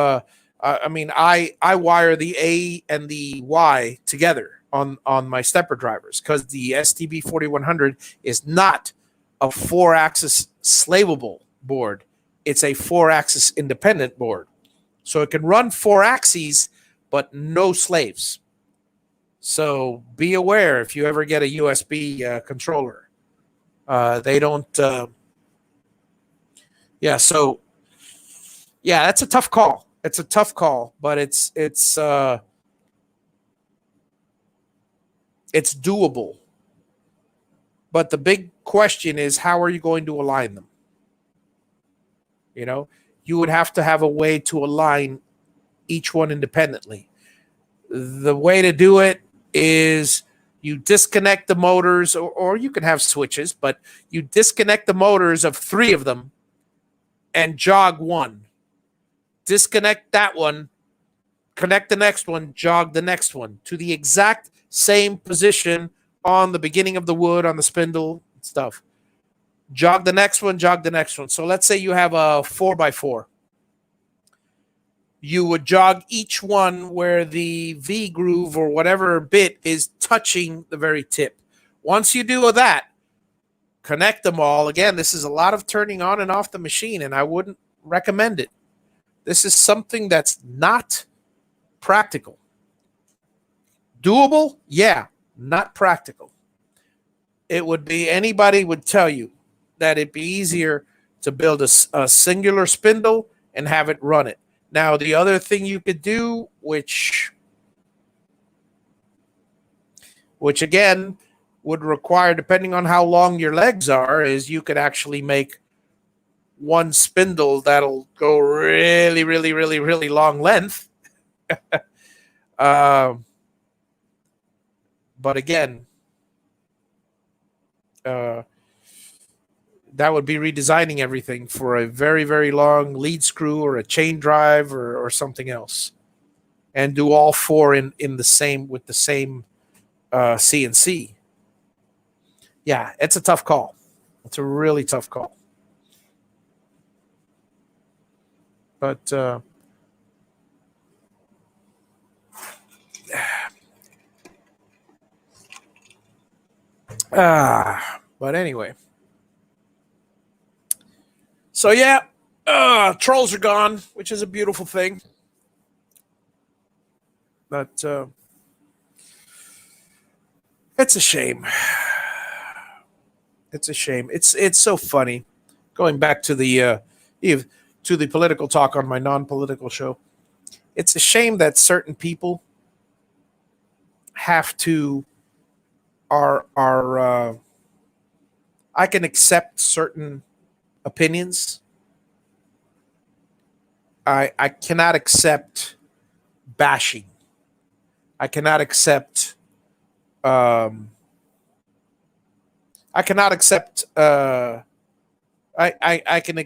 I mean, I wire the A and the Y together on my stepper drivers because the STB 4100 is not a 4-axis slavable board. It's a 4-axis independent board, so it can run 4 axes but no slaves. So be aware if you ever get a USB controller, they don't. Yeah, so yeah, that's a tough call. It's a tough call, but it's doable. But the big question is, how are you going to align them? You know, you would have to have a way to align each one independently. The way to do it is you disconnect the motors, or you can have switches, but you disconnect the motors of 3 of them and jog one. Disconnect that one, connect the next one, jog the next one to the exact same position on the beginning of the wood, on the spindle stuff. Jog the next one, jog the next one. So let's say you have a 4x4. You would jog each one where the V groove or whatever bit is touching the very tip. Once you do that, connect them all. Again, this is a lot of turning on and off the machine, and I wouldn't recommend it. This is something that's not practical. Doable? Yeah, not practical. It would be, anybody would tell you that it'd be easier to build a singular spindle and have it run it. Now, the other thing you could do, which again would require, depending on how long your legs are, is you could actually make one spindle that'll go really, really, really, really long length. But again, that would be redesigning everything for a very, very long lead screw or a chain drive or something else, and do all 4 in the same with the same CNC. Yeah, it's a tough call. It's a really tough call. But but anyway. So yeah, trolls are gone, which is a beautiful thing. But It's a shame. It's a shame. It's so funny. Going back to the political talk on my non-political show. It's a shame that certain people have to are I can accept certain opinions. I cannot accept bashing. I cannot accept I cannot accept I can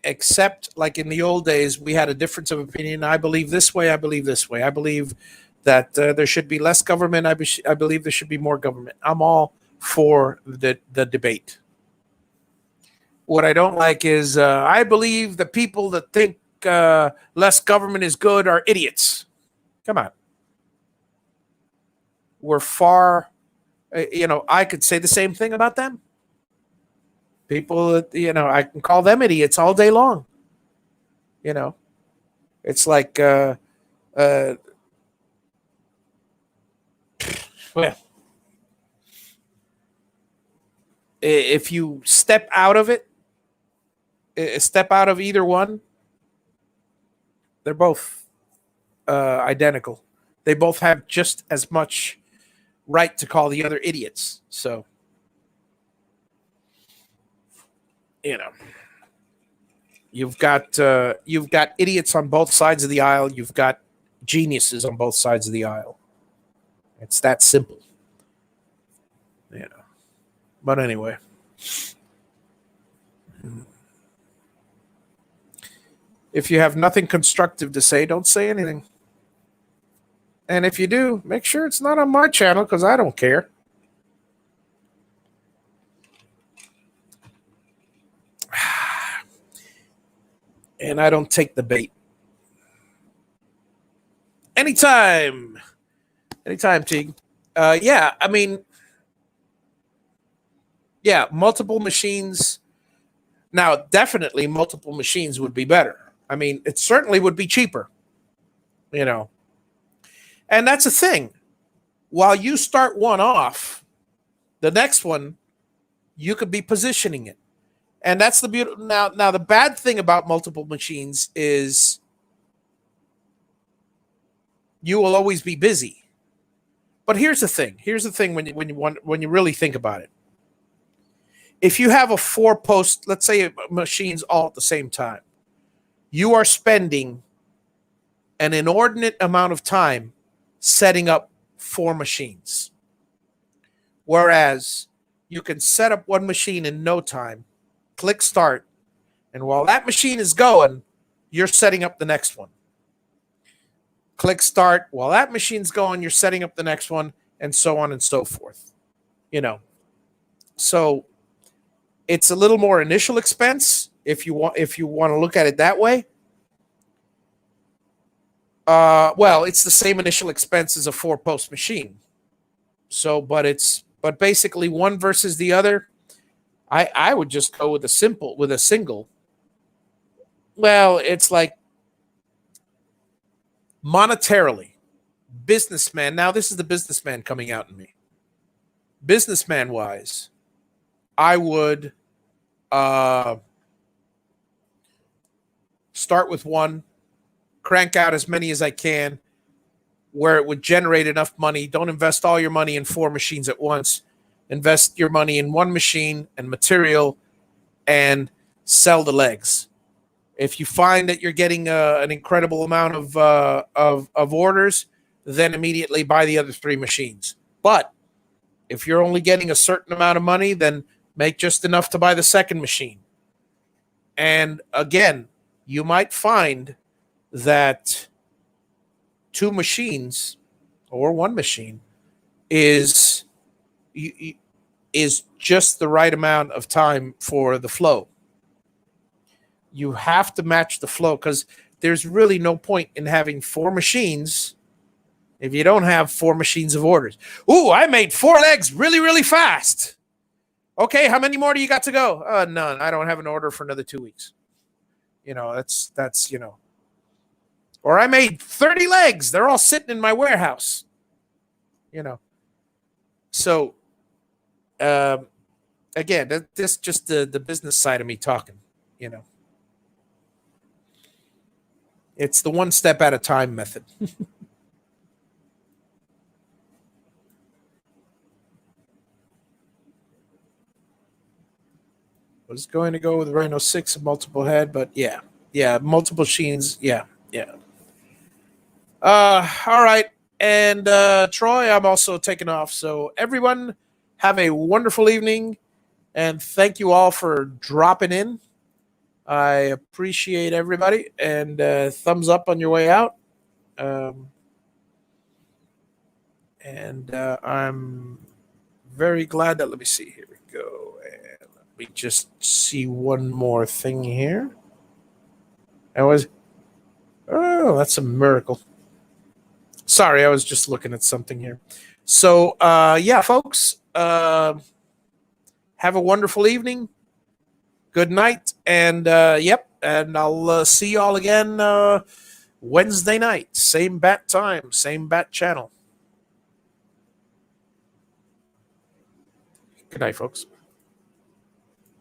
accept, like in the old days we had a difference of opinion. I believe this way, I believe this way. I believe that there should be less government. I believe there should be more government. I'm all for the debate. What I don't like is I believe the people that think less government is good are idiots. Come on. We're far, I could say the same thing about them. People that, I can call them idiots all day long. It's like, well, if you step out of it, step out of either one, they're both identical. They both have just as much right to call the other idiots. So, you've got idiots on both sides of the aisle. You've got geniuses on both sides of the aisle. It's that simple. But anyway. If you have nothing constructive to say, don't say anything. And if you do, make sure it's not on my channel, because I don't care. And I don't take the bait. Anytime, Teague. Yeah, I mean, yeah, multiple machines. Now, definitely multiple machines would be better. I mean, it certainly would be cheaper, And that's the thing. While you start one off, the next one, you could be positioning it. And that's the beauty. Now, the bad thing about multiple machines is you will always be busy. But here's the thing. When you really think about it. If you have a 4-post, let's say machines all at the same time, you are spending an inordinate amount of time setting up 4 machines. Whereas you can set up one machine in no time, click start, and while that machine is going, you're setting up the next one. Click start, while that machine's going, you're setting up the next one, and so on and so forth. So it's a little more initial expense if you want to look at it that way. Well, it's the same initial expense as a 4-post machine. So, but basically one versus the other. I would just go with a single. Well, it's like monetarily, businessman. Now this is the businessman coming out in me. Businessman wise, I would start with one, crank out as many as I can, where it would generate enough money. Don't invest all your money in 4 machines at once. Invest your money in one machine and material, and sell the legs. If you find that you're getting an incredible amount of orders, then immediately buy the other 3 machines. But if you're only getting a certain amount of money, then make just enough to buy the second machine. And again, you might find that 2 machines or 1 machine is just the right amount of time for the flow. You have to match the flow, because there's really no point in having 4 machines if you don't have 4 machines of orders. Ooh, I made 4 legs really, really fast. Okay, how many more do you got to go? None. I don't have an order for another 2 weeks. That's Or I made 30 legs. They're all sitting in my warehouse. So, again, this just the business side of me talking. You know, it's the one step at a time method. Was going to go with Rhino 6 and multiple head, but yeah, multiple sheens, yeah. All right, and Troy, I'm also taking off. So everyone, have a wonderful evening, and thank you all for dropping in. I appreciate everybody, and thumbs up on your way out. Um, and I'm very glad that. Let me see. Here we go. And let me just see one more thing here. Oh, that's a miracle. Sorry, I was just looking at something here. So, yeah, folks, have a wonderful evening. Good night. And, yep, and I'll see you all again Wednesday night. Same bat time, same bat channel. Good night, folks.